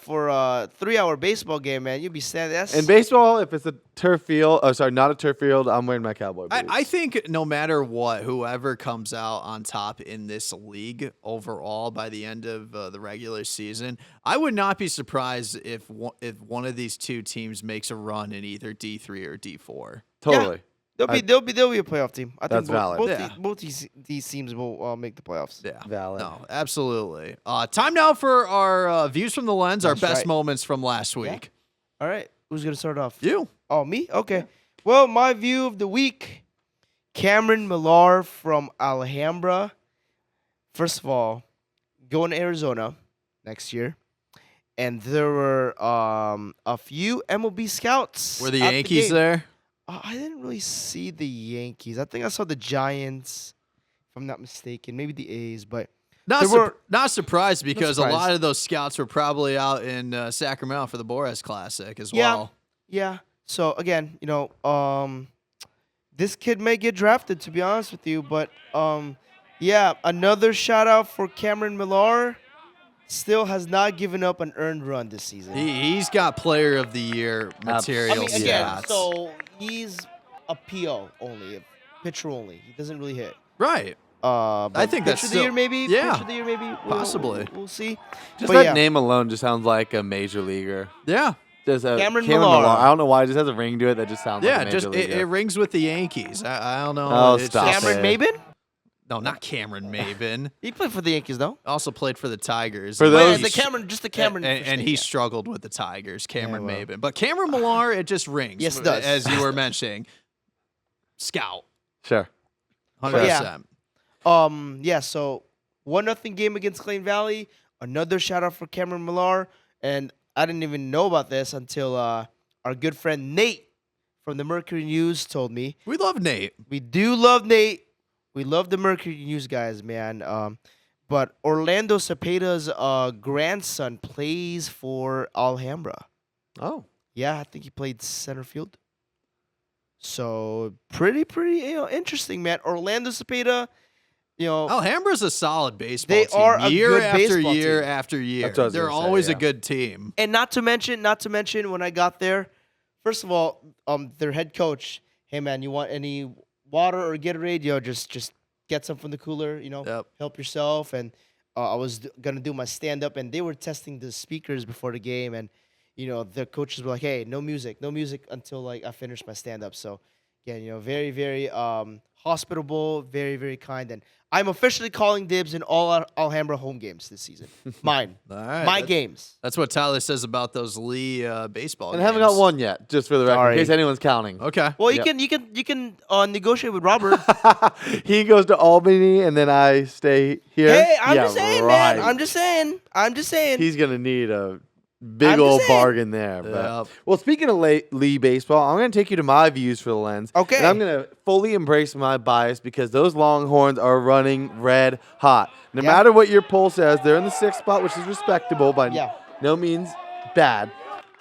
[SPEAKER 3] 3-hour baseball game, man. You'd be standing. That's
[SPEAKER 2] In baseball, if it's a turf field, not a turf field, I'm wearing my cowboy boots.
[SPEAKER 1] I think no matter what, whoever comes out on top in this league overall by the end of the regular season, I would not be surprised if one of these two teams makes a run in either D3 or D4.
[SPEAKER 2] Totally.
[SPEAKER 3] They'll be a playoff team. I
[SPEAKER 2] That's
[SPEAKER 3] think
[SPEAKER 2] valid.
[SPEAKER 3] both these teams will make the playoffs.
[SPEAKER 1] Yeah,
[SPEAKER 2] Valid.
[SPEAKER 1] No, absolutely. Time now for our views from the lens, our
[SPEAKER 3] That's
[SPEAKER 1] best
[SPEAKER 3] right.
[SPEAKER 1] moments from last week.
[SPEAKER 3] All right, who's gonna start off?
[SPEAKER 1] You.
[SPEAKER 3] Oh, me? Okay. Well, my view of the week, Cameron Millar from Alhambra. First of all, going to Arizona next year, and there were a few MLB scouts.
[SPEAKER 1] Were the
[SPEAKER 3] at
[SPEAKER 1] Yankees
[SPEAKER 3] game.
[SPEAKER 1] there?
[SPEAKER 3] I didn't really see the Yankees. I think I saw the Giants, if I'm not mistaken. Maybe the A's, but
[SPEAKER 1] Not surprised because a
[SPEAKER 3] surprised.
[SPEAKER 1] lot of those scouts were probably out in Sacramento for the Boras Classic as
[SPEAKER 3] Yeah.
[SPEAKER 1] well.
[SPEAKER 3] yeah. So again, this kid may get drafted, to be honest with you, but yeah, another shout out for Cameron Millar. Still has not given up an earned run this season.
[SPEAKER 1] He's got Player of the Year material.
[SPEAKER 3] I mean, again,
[SPEAKER 1] stats.
[SPEAKER 3] so he's a PO only, a pitcher only. He doesn't really hit.
[SPEAKER 1] Right.
[SPEAKER 3] But
[SPEAKER 1] I think that's
[SPEAKER 3] pitcher of the
[SPEAKER 1] still-
[SPEAKER 3] year, maybe.
[SPEAKER 1] yeah,
[SPEAKER 3] Pitcher of the year, maybe.
[SPEAKER 1] possibly.
[SPEAKER 3] We'll see.
[SPEAKER 2] Just
[SPEAKER 3] But
[SPEAKER 2] that
[SPEAKER 3] yeah.
[SPEAKER 2] name alone just sounds like a major leaguer.
[SPEAKER 1] Yeah.
[SPEAKER 2] Just
[SPEAKER 3] Cameron Millar.
[SPEAKER 2] I don't know why. It just has a ring to it that just sounds like
[SPEAKER 1] Yeah,
[SPEAKER 2] a major
[SPEAKER 1] just
[SPEAKER 2] leaguer.
[SPEAKER 1] it rings with the Yankees. I don't know.
[SPEAKER 2] Oh,
[SPEAKER 1] It's
[SPEAKER 2] stop
[SPEAKER 1] just-
[SPEAKER 3] Cameron
[SPEAKER 2] it.
[SPEAKER 3] Maben?
[SPEAKER 1] No, not Cameron Maben.
[SPEAKER 3] He played for the Yankees, though.
[SPEAKER 1] Also played for the Tigers.
[SPEAKER 2] For
[SPEAKER 1] And
[SPEAKER 2] those-
[SPEAKER 3] Wait, just the Cameron.
[SPEAKER 1] and he
[SPEAKER 3] yeah.
[SPEAKER 1] struggled with the Tigers, Cameron
[SPEAKER 3] well.
[SPEAKER 1] Maben. But Cameron Millar, it just rings.
[SPEAKER 3] Yes, it does.
[SPEAKER 1] As you were mentioning. Scout.
[SPEAKER 2] Sure.
[SPEAKER 1] 100%.
[SPEAKER 3] Yeah, so 1-0 game against Clayton Valley. Another shout out for Cameron Millar. And I didn't even know about this until our good friend Nate from the Mercury News told me.
[SPEAKER 1] We love Nate.
[SPEAKER 3] We do love Nate. We love the Mercury News guys, man. But Orlando Cepeda's grandson plays for Alhambra.
[SPEAKER 2] Oh.
[SPEAKER 3] Yeah, I think he played center field. So pretty interesting, man. Orlando Cepeda,
[SPEAKER 1] Alhambra's a solid baseball
[SPEAKER 3] They
[SPEAKER 1] team.
[SPEAKER 3] are a
[SPEAKER 1] year
[SPEAKER 3] good
[SPEAKER 1] after
[SPEAKER 3] baseball
[SPEAKER 1] year
[SPEAKER 3] team.
[SPEAKER 1] after year.
[SPEAKER 2] That's what I was
[SPEAKER 1] They're
[SPEAKER 2] gonna say,
[SPEAKER 1] always a
[SPEAKER 2] yeah.
[SPEAKER 1] good team.
[SPEAKER 3] and not to mention when I got there, first of all, their head coach, hey man, you want any water or Gatorade? Just get some from the cooler.
[SPEAKER 1] Yep.
[SPEAKER 3] Help yourself. And I was gonna do my stand up, and they were testing the speakers before the game, and the coaches were like, hey, no music until like I finish my stand up. So yeah, very very hospitable, very very kind, and I'm officially calling dibs in all Alhambra home games this season. Mine,
[SPEAKER 1] All right.
[SPEAKER 3] my games.
[SPEAKER 1] That's what Tyler says about those Lee baseball
[SPEAKER 2] And
[SPEAKER 1] games.
[SPEAKER 2] I haven't got one yet, just for the record,
[SPEAKER 3] Sorry.
[SPEAKER 2] in case anyone's counting.
[SPEAKER 1] Okay.
[SPEAKER 3] Well,
[SPEAKER 2] Yep.
[SPEAKER 3] you can negotiate with Robert.
[SPEAKER 2] He goes to Albany, and then I stay here.
[SPEAKER 3] Hey, I'm
[SPEAKER 2] Yeah,
[SPEAKER 3] just saying,
[SPEAKER 2] right.
[SPEAKER 3] man. I'm just saying.
[SPEAKER 2] He's going to need a big
[SPEAKER 3] I'm just
[SPEAKER 2] old
[SPEAKER 3] saying.
[SPEAKER 2] bargain there. But.
[SPEAKER 1] Yep.
[SPEAKER 2] Well, speaking of Lee baseball, I'm going to take you to my views for the lens.
[SPEAKER 3] Okay.
[SPEAKER 2] And I'm going to fully embrace my bias because those Longhorns are running red hot. No
[SPEAKER 3] Yeah.
[SPEAKER 2] matter what your poll says, they're in the 6th spot, which is respectable by
[SPEAKER 3] Yeah.
[SPEAKER 2] no means bad.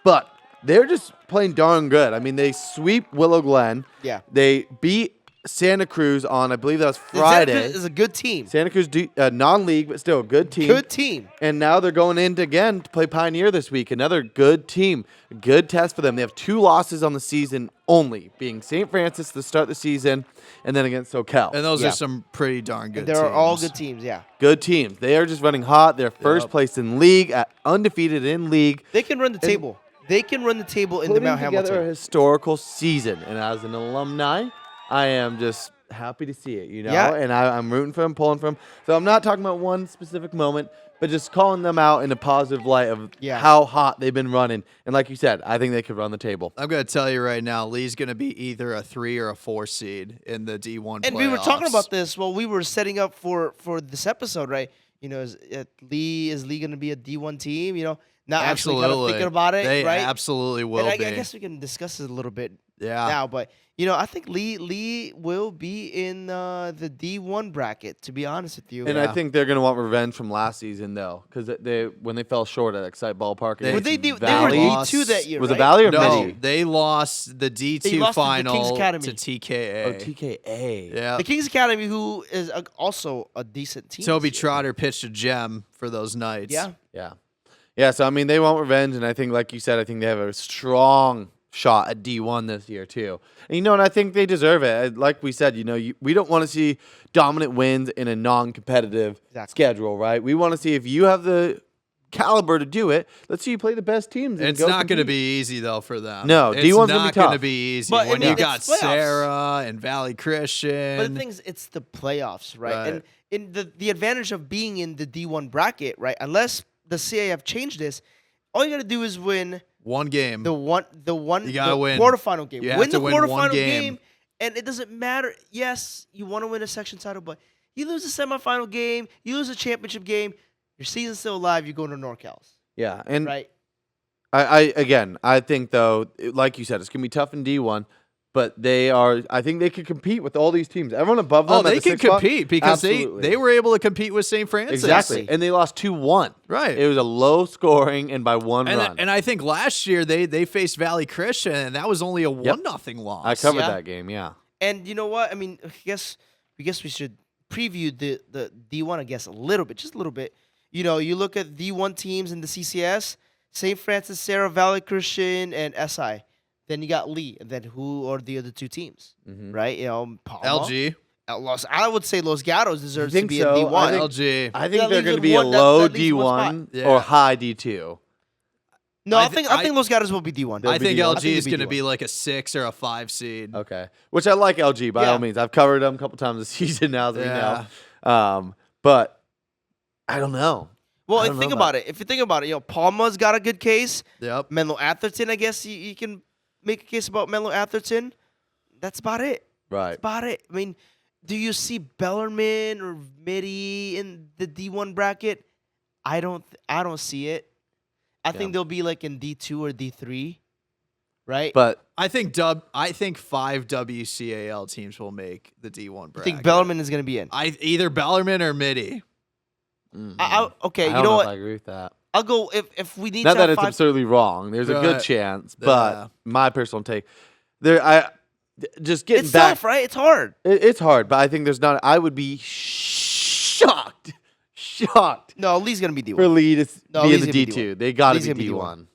[SPEAKER 2] But they're just playing darn good. I mean, they sweep Willow Glen.
[SPEAKER 3] Yeah.
[SPEAKER 2] They beat Santa Cruz on, I believe that was Friday.
[SPEAKER 3] Is a good team.
[SPEAKER 2] Santa Cruz, non-league, but still a good team.
[SPEAKER 3] Good team.
[SPEAKER 2] And now they're going in again to play Pioneer this week. Another good team. Good test for them. They have 2 losses on the season only, being St. Francis to start the season and then against SoCal.
[SPEAKER 1] And those
[SPEAKER 3] Yeah.
[SPEAKER 1] are some pretty darn good
[SPEAKER 3] They're
[SPEAKER 1] teams.
[SPEAKER 3] all good teams. Yeah.
[SPEAKER 2] Good teams. They are just running hot. They're first
[SPEAKER 1] Yep.
[SPEAKER 2] place in league, undefeated in league.
[SPEAKER 3] They can run the table. They can run the table in the
[SPEAKER 2] Putting
[SPEAKER 3] Mount
[SPEAKER 2] together a
[SPEAKER 3] Hamilton.
[SPEAKER 2] historical season. And as an alumni, I am just happy to see it,
[SPEAKER 3] Yeah.
[SPEAKER 2] And I'm rooting for them, pulling for them. So I'm not talking about one specific moment, but just calling them out in a positive light of
[SPEAKER 3] Yeah.
[SPEAKER 2] how hot they've been running. And like you said, I think they could run the table.
[SPEAKER 1] I'm going to tell you right now, Lee's going to be either a 3 or a 4 seed in the D1
[SPEAKER 3] And we were talking
[SPEAKER 1] playoffs.
[SPEAKER 3] about this while we were setting up for this episode, right? Is Lee going to be a D1 team? Not actually kind of
[SPEAKER 1] Absolutely.
[SPEAKER 3] thinking about it,
[SPEAKER 1] They
[SPEAKER 3] right?
[SPEAKER 1] absolutely will
[SPEAKER 3] And I
[SPEAKER 1] be.
[SPEAKER 3] guess we can discuss it a little bit
[SPEAKER 1] Yeah.
[SPEAKER 3] now. But I think Lee will be in the D1 bracket. To be honest with you,
[SPEAKER 2] And I think they're going to want revenge from last season, though, because when they fell short at Excite Ballpark.
[SPEAKER 1] They-
[SPEAKER 3] Were
[SPEAKER 2] against
[SPEAKER 3] they were
[SPEAKER 2] Valley.
[SPEAKER 3] D2 that year.
[SPEAKER 2] Was it
[SPEAKER 3] right?
[SPEAKER 2] Valley or
[SPEAKER 1] No,
[SPEAKER 2] Midi?
[SPEAKER 1] they lost the D2
[SPEAKER 3] They lost to the Kings
[SPEAKER 1] final
[SPEAKER 3] Academy.
[SPEAKER 1] to TKA.
[SPEAKER 2] Oh, TKA.
[SPEAKER 1] Yeah.
[SPEAKER 3] The Kings Academy, who is also a decent team.
[SPEAKER 1] Toby
[SPEAKER 3] this year.
[SPEAKER 1] Trotter pitched a gem for those nights.
[SPEAKER 3] Yeah.
[SPEAKER 2] Yeah. Yeah, so, I mean, they want revenge, and I think, like you said, I think they have a strong shot at D1 this year, too. And, and I think they deserve it. Like we said, we don't want to see dominant wins in a non-competitive schedule, right? We want to see if you have the caliber to do it, let's see you play the best teams. And
[SPEAKER 1] It's
[SPEAKER 2] go
[SPEAKER 1] not going to
[SPEAKER 2] compete.
[SPEAKER 1] be easy, though, for them.
[SPEAKER 2] No,
[SPEAKER 1] it's
[SPEAKER 2] D1's gonna be
[SPEAKER 1] not going to
[SPEAKER 2] tough.
[SPEAKER 1] be easy.
[SPEAKER 3] But,
[SPEAKER 1] when
[SPEAKER 3] I mean,
[SPEAKER 1] you got
[SPEAKER 3] it's playoffs.
[SPEAKER 1] Sarah and Valley Christian.
[SPEAKER 3] But the thing is, it's the playoffs, right?
[SPEAKER 1] Right.
[SPEAKER 3] And in the advantage of being in the D1 bracket, right? Unless the CAF changed this, all you got to do is win
[SPEAKER 1] one game.
[SPEAKER 3] the one
[SPEAKER 1] You gotta win.
[SPEAKER 3] quarterfinal game.
[SPEAKER 1] You have
[SPEAKER 3] Win
[SPEAKER 1] to
[SPEAKER 3] the
[SPEAKER 1] win one
[SPEAKER 3] quarterfinal
[SPEAKER 1] game.
[SPEAKER 3] and it doesn't matter. Yes, you want to win a section title, but you lose a semifinal game, you lose a championship game, your season's still alive. You're going to NorCals,
[SPEAKER 2] Yeah, and
[SPEAKER 3] right?
[SPEAKER 2] I think, though, like you said, it's going to be tough in D1, but I think they could compete with all these teams. Everyone above them.
[SPEAKER 1] Oh,
[SPEAKER 2] at
[SPEAKER 1] they
[SPEAKER 2] the
[SPEAKER 1] can
[SPEAKER 2] sixth spot?
[SPEAKER 1] compete because
[SPEAKER 2] Absolutely.
[SPEAKER 1] they were able to compete with St. Francis.
[SPEAKER 2] Exactly, and they lost 2-1.
[SPEAKER 1] Right.
[SPEAKER 2] It was a low scoring and by one
[SPEAKER 1] And,
[SPEAKER 2] run.
[SPEAKER 1] and I think last year they faced Valley Christian, and that was only a 1-0 loss.
[SPEAKER 2] I covered
[SPEAKER 3] Yeah.
[SPEAKER 2] that game, yeah.
[SPEAKER 3] And you know what? I mean, I guess we should preview the D1, I guess, a little bit, just a little bit. You look at D1 teams in the CCS, St. Francis, Sarah, Valley Christian, and SI. Then you got Lee, and then who are the other two teams, right? Palma,
[SPEAKER 1] LG.
[SPEAKER 3] I would say Los Gatos deserves to
[SPEAKER 2] think
[SPEAKER 3] be
[SPEAKER 2] so?
[SPEAKER 3] in D1.
[SPEAKER 2] I think-
[SPEAKER 1] LG.
[SPEAKER 2] I think
[SPEAKER 3] That
[SPEAKER 2] they're
[SPEAKER 3] leaves
[SPEAKER 2] going to
[SPEAKER 3] in
[SPEAKER 2] be a
[SPEAKER 3] one- that-
[SPEAKER 2] low
[SPEAKER 3] that leaves one
[SPEAKER 2] D1
[SPEAKER 1] spot.
[SPEAKER 2] or
[SPEAKER 1] Yeah.
[SPEAKER 2] high D2.
[SPEAKER 3] No,
[SPEAKER 1] I
[SPEAKER 3] I
[SPEAKER 1] thi-
[SPEAKER 3] think
[SPEAKER 1] I-
[SPEAKER 3] Los Gatos will be D1.
[SPEAKER 2] They'll
[SPEAKER 1] I
[SPEAKER 2] be
[SPEAKER 1] think
[SPEAKER 2] D1.
[SPEAKER 1] LG
[SPEAKER 3] I think
[SPEAKER 1] is
[SPEAKER 3] they'll be
[SPEAKER 1] going to
[SPEAKER 3] D1.
[SPEAKER 1] be like a 6 or a 5 seed.
[SPEAKER 2] Okay. Which I like LG by
[SPEAKER 3] Yeah.
[SPEAKER 2] all means. I've covered them a couple times this season now, as we
[SPEAKER 1] Yeah.
[SPEAKER 2] know. But I don't know.
[SPEAKER 3] Well,
[SPEAKER 2] I
[SPEAKER 3] if
[SPEAKER 2] don't
[SPEAKER 3] you
[SPEAKER 2] know
[SPEAKER 3] think about it, Palma's got a good case.
[SPEAKER 1] Yep.
[SPEAKER 3] Menlo Atherton, I guess you can make a case about Menlo Atherton. That's about it.
[SPEAKER 2] Right.
[SPEAKER 3] That's about it. I mean, do you see Bellarmine or Midi in the D1 bracket? I don't see it. I think they'll be like in D2 or D3, right?
[SPEAKER 2] But
[SPEAKER 1] I think 5 WCAL teams will make the D1
[SPEAKER 3] I
[SPEAKER 1] bracket.
[SPEAKER 3] think Bellarmine is going to be in.
[SPEAKER 1] Either Bellarmine or Midi.
[SPEAKER 3] Okay,
[SPEAKER 2] I
[SPEAKER 3] you
[SPEAKER 2] don't
[SPEAKER 3] know
[SPEAKER 2] know
[SPEAKER 3] what?
[SPEAKER 2] if I agree with that.
[SPEAKER 3] I'll go if we need
[SPEAKER 2] Not
[SPEAKER 3] to
[SPEAKER 2] that
[SPEAKER 3] have
[SPEAKER 2] it's
[SPEAKER 3] 5.
[SPEAKER 2] absurdly wrong. There's a good
[SPEAKER 1] Right.
[SPEAKER 2] chance,
[SPEAKER 1] Yeah.
[SPEAKER 2] but my personal take, just getting
[SPEAKER 3] It's
[SPEAKER 2] back.
[SPEAKER 3] tough, right? It's hard.
[SPEAKER 2] It's hard, but I think there's not. I would be shocked
[SPEAKER 3] No, Lee's going to be D1.
[SPEAKER 2] for Lee to
[SPEAKER 3] No,
[SPEAKER 2] be
[SPEAKER 3] Lee's
[SPEAKER 2] in the
[SPEAKER 3] gonna be
[SPEAKER 2] D2. They got to
[SPEAKER 3] Lee's
[SPEAKER 2] be
[SPEAKER 3] gonna be
[SPEAKER 2] D1.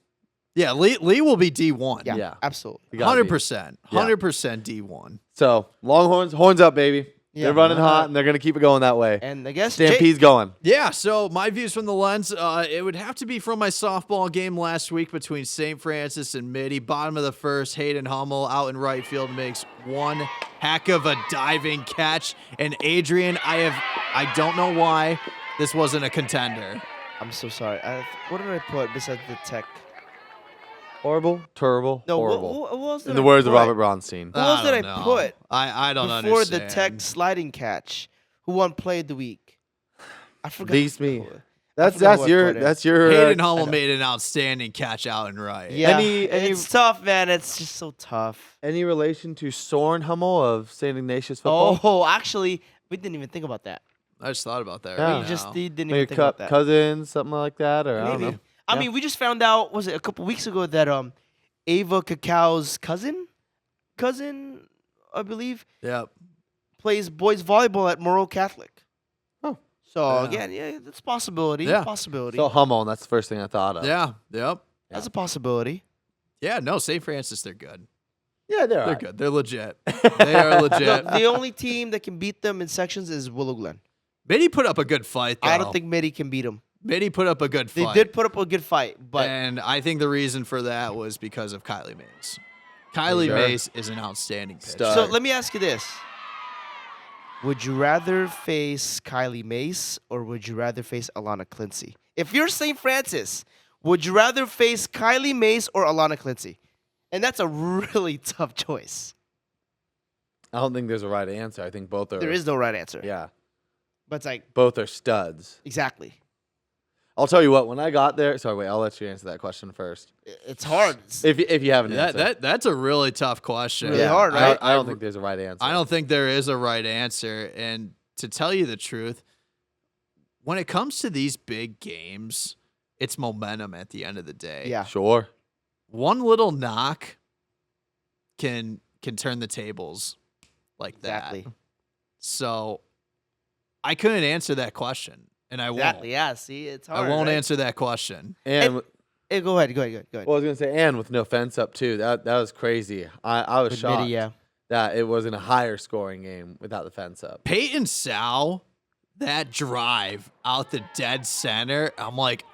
[SPEAKER 1] Yeah, Lee will be D1.
[SPEAKER 3] Yeah,
[SPEAKER 2] Yeah.
[SPEAKER 3] absolutely.
[SPEAKER 2] They gotta be.
[SPEAKER 1] 100%.
[SPEAKER 2] Yeah.
[SPEAKER 1] 100% D1.
[SPEAKER 2] So Longhorns, horns up, baby.
[SPEAKER 3] Yeah.
[SPEAKER 2] They're running hot, and they're gonna keep it going that way.
[SPEAKER 3] And I guess
[SPEAKER 2] Stampede's going.
[SPEAKER 1] Yeah, so my views from the lens, it would have to be from my softball game last week between St. Francis and Midi. Bottom of the first, Hayden Hummel out in right field makes one heck of a diving catch. And Adrian, I don't know why this wasn't a contender.
[SPEAKER 3] I'm so sorry. What did I put besides the tech?
[SPEAKER 2] Horrible, terrible,
[SPEAKER 3] No,
[SPEAKER 2] horrible.
[SPEAKER 3] what else did
[SPEAKER 2] In the
[SPEAKER 3] I
[SPEAKER 2] words of
[SPEAKER 3] put?
[SPEAKER 2] Robert Bronstein.
[SPEAKER 3] Who else did I
[SPEAKER 1] don't know.
[SPEAKER 3] put
[SPEAKER 1] I don't
[SPEAKER 3] before
[SPEAKER 1] understand.
[SPEAKER 3] the tech sliding catch? Who won play of the week? I forgot.
[SPEAKER 2] Beats me.
[SPEAKER 3] forgot
[SPEAKER 2] That's
[SPEAKER 3] who I
[SPEAKER 2] your
[SPEAKER 3] put in.
[SPEAKER 2] that's your.
[SPEAKER 1] Hayden
[SPEAKER 3] I
[SPEAKER 1] Hummel
[SPEAKER 3] know.
[SPEAKER 1] made an outstanding catch out and right.
[SPEAKER 3] Yeah,
[SPEAKER 2] Any-
[SPEAKER 3] it's tough, man. It's just so tough.
[SPEAKER 2] Any relation to Soren Hummel of St. Ignatius football?
[SPEAKER 3] Oh, actually, we didn't even think about that.
[SPEAKER 1] I just thought about that
[SPEAKER 2] Yeah.
[SPEAKER 1] right
[SPEAKER 3] We just
[SPEAKER 1] now.
[SPEAKER 3] didn't even
[SPEAKER 2] Maybe
[SPEAKER 3] think about that.
[SPEAKER 2] cousins, something like that, or I don't
[SPEAKER 3] Maybe.
[SPEAKER 2] know.
[SPEAKER 3] I
[SPEAKER 2] Yeah.
[SPEAKER 3] mean, we just found out. Was it a couple weeks ago that Ava Cacao's cousin, I believe,
[SPEAKER 1] Yep.
[SPEAKER 3] plays boys volleyball at Morrow Catholic.
[SPEAKER 2] Oh.
[SPEAKER 3] So
[SPEAKER 1] Yeah.
[SPEAKER 3] again, yeah, that's a possibility.
[SPEAKER 1] Yeah.
[SPEAKER 3] Possibility.
[SPEAKER 2] So Hummel, and that's the first thing I thought of.
[SPEAKER 1] Yeah. Yep.
[SPEAKER 3] That's a possibility.
[SPEAKER 1] Yeah. No, St. Francis, they're good.
[SPEAKER 2] Yeah, they're
[SPEAKER 1] They're
[SPEAKER 2] right.
[SPEAKER 1] good. They're legit. They are legit.
[SPEAKER 3] The only team that can beat them in sections is Willow Glen.
[SPEAKER 1] Midi put up a good fight, though.
[SPEAKER 3] I don't think Midi can beat them.
[SPEAKER 1] Midi put up a good
[SPEAKER 3] They
[SPEAKER 1] fight.
[SPEAKER 3] did put up a good fight, but
[SPEAKER 1] And I think the reason for that was because of Kylie Mays. Kylie
[SPEAKER 2] Sure.
[SPEAKER 1] Mays is an outstanding pitcher.
[SPEAKER 2] Stud.
[SPEAKER 3] so let me ask you this. Would you rather face Kylie Mace or would you rather face Alana Clincy? If you're St. Francis, would you rather face Kylie Mace or Alana Clincy? And that's a really tough choice.
[SPEAKER 2] I don't think there's a right answer. I think both are.
[SPEAKER 3] There is no right answer.
[SPEAKER 2] Yeah,
[SPEAKER 3] But it's like,
[SPEAKER 2] both are studs.
[SPEAKER 3] exactly.
[SPEAKER 2] I'll tell you what. When I got there, sorry, wait. I'll let you answer that question first.
[SPEAKER 3] It's hard.
[SPEAKER 2] If you have an answer.
[SPEAKER 1] That's a really tough question.
[SPEAKER 3] Really hard, right?
[SPEAKER 2] I don't think there's a right answer.
[SPEAKER 1] I don't think there is a right answer. And to tell you the truth, when it comes to these big games, it's momentum at the end of the day.
[SPEAKER 3] Yeah.
[SPEAKER 2] Sure.
[SPEAKER 1] One little knock can turn the tables like that.
[SPEAKER 3] Exactly.
[SPEAKER 1] So I couldn't answer that question, and I
[SPEAKER 3] Exactly.
[SPEAKER 1] won't.
[SPEAKER 3] Yeah. See, it's hard.
[SPEAKER 1] I won't
[SPEAKER 3] right?
[SPEAKER 1] answer that question.
[SPEAKER 2] And
[SPEAKER 3] Hey, go ahead. Go ahead.
[SPEAKER 2] well, I was gonna say, and with no fence up too. That was crazy. I was
[SPEAKER 3] With
[SPEAKER 2] shocked
[SPEAKER 3] Midi, yeah.
[SPEAKER 2] that it wasn't a higher scoring game without the fence up.
[SPEAKER 1] Peyton Sow, that drive out the dead center, I'm like,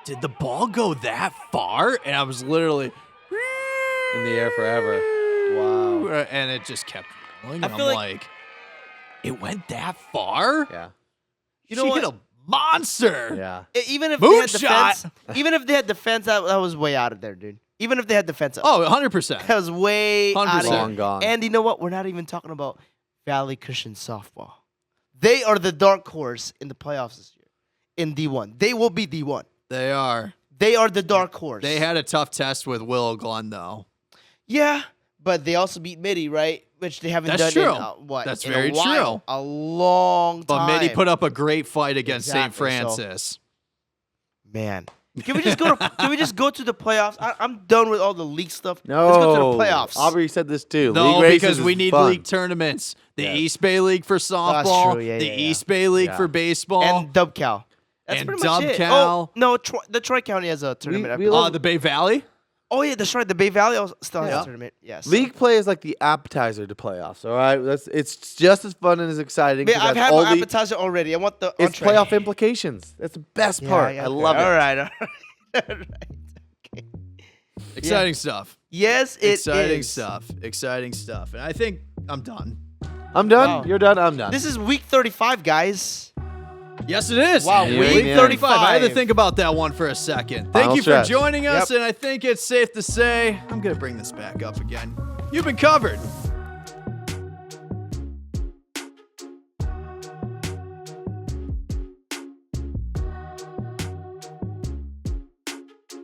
[SPEAKER 1] did the ball go that far? And I was literally
[SPEAKER 2] In the air forever.
[SPEAKER 3] Wow.
[SPEAKER 1] and it just kept rolling.
[SPEAKER 3] I
[SPEAKER 1] And I'm
[SPEAKER 3] feel
[SPEAKER 1] like, it went that far?
[SPEAKER 2] Yeah.
[SPEAKER 3] You know
[SPEAKER 1] She
[SPEAKER 3] what?
[SPEAKER 1] hit a monster.
[SPEAKER 2] Yeah.
[SPEAKER 3] Even if they had
[SPEAKER 1] Moonshot.
[SPEAKER 3] defense, even if they had defense, that was way out of there, dude. Even if they had defense up,
[SPEAKER 1] Oh, 100%.
[SPEAKER 3] that was way out of
[SPEAKER 1] 100%.
[SPEAKER 3] here.
[SPEAKER 2] Long gone.
[SPEAKER 3] And you know what? We're not even talking about Valley Christian softball. They are the dark horse in the playoffs this year in D1. They will be D1.
[SPEAKER 1] They are.
[SPEAKER 3] They are the dark horse.
[SPEAKER 1] They had a tough test with Willow Glenn, though.
[SPEAKER 3] Yeah, but they also beat Midi, right? Which they haven't
[SPEAKER 1] That's
[SPEAKER 3] done
[SPEAKER 1] true.
[SPEAKER 3] in what?
[SPEAKER 1] That's
[SPEAKER 3] in
[SPEAKER 1] very
[SPEAKER 3] a while.
[SPEAKER 1] true.
[SPEAKER 3] A long
[SPEAKER 1] But
[SPEAKER 3] time.
[SPEAKER 1] Mitty put up a great fight against St.
[SPEAKER 3] Exactly, so-
[SPEAKER 1] Francis.
[SPEAKER 3] Man, can we just go? Can we just go to the playoffs? I'm done with all the league stuff.
[SPEAKER 2] No.
[SPEAKER 3] Let's go to the playoffs.
[SPEAKER 2] Aubrey said this too.
[SPEAKER 1] No,
[SPEAKER 2] League races
[SPEAKER 1] because we
[SPEAKER 2] is
[SPEAKER 1] need
[SPEAKER 2] fun.
[SPEAKER 1] league tournaments. The
[SPEAKER 2] Yes.
[SPEAKER 1] East Bay League for softball,
[SPEAKER 3] true. Yeah,
[SPEAKER 1] the
[SPEAKER 3] yeah, yeah.
[SPEAKER 1] East Bay League
[SPEAKER 2] Yeah.
[SPEAKER 1] for baseball,
[SPEAKER 3] And Dub Cal. That's
[SPEAKER 1] And
[SPEAKER 3] pretty much
[SPEAKER 1] Dub
[SPEAKER 3] it.
[SPEAKER 1] Cal.
[SPEAKER 3] Oh, no, the Troy County has a tournament. I
[SPEAKER 2] we
[SPEAKER 3] believe.
[SPEAKER 2] love-
[SPEAKER 1] the Bay Valley.
[SPEAKER 3] Oh yeah, that's right. The Bay Valley still has
[SPEAKER 1] Yeah.
[SPEAKER 3] a tournament. Yes.
[SPEAKER 2] League play is like the appetizer to playoffs. All right, it's just as fun and as exciting.
[SPEAKER 3] Man,
[SPEAKER 2] 'cause
[SPEAKER 3] I've
[SPEAKER 2] that's
[SPEAKER 3] had
[SPEAKER 2] all
[SPEAKER 3] my
[SPEAKER 2] the-
[SPEAKER 3] appetizer already. I want the
[SPEAKER 2] It's
[SPEAKER 3] entree.
[SPEAKER 2] playoff implications. That's the best
[SPEAKER 3] Yeah,
[SPEAKER 2] part.
[SPEAKER 3] yeah,
[SPEAKER 2] I
[SPEAKER 3] okay.
[SPEAKER 2] love it.
[SPEAKER 3] All right. All right. Okay.
[SPEAKER 1] Exciting stuff.
[SPEAKER 3] Yes, it is.
[SPEAKER 1] Exciting stuff. Exciting stuff. And I think I'm done.
[SPEAKER 2] I'm done.
[SPEAKER 3] Wow.
[SPEAKER 2] You're done. I'm done.
[SPEAKER 3] This is week 35, guys.
[SPEAKER 1] Yes, it is.
[SPEAKER 3] Wow,
[SPEAKER 2] week
[SPEAKER 1] 35. I had to
[SPEAKER 3] 35.
[SPEAKER 1] think about that one for a second. Thank
[SPEAKER 2] Final
[SPEAKER 1] you
[SPEAKER 2] stretch.
[SPEAKER 1] for joining us,
[SPEAKER 3] Yep.
[SPEAKER 1] and I think it's safe to say I'm going to bring this back up again. You've been covered.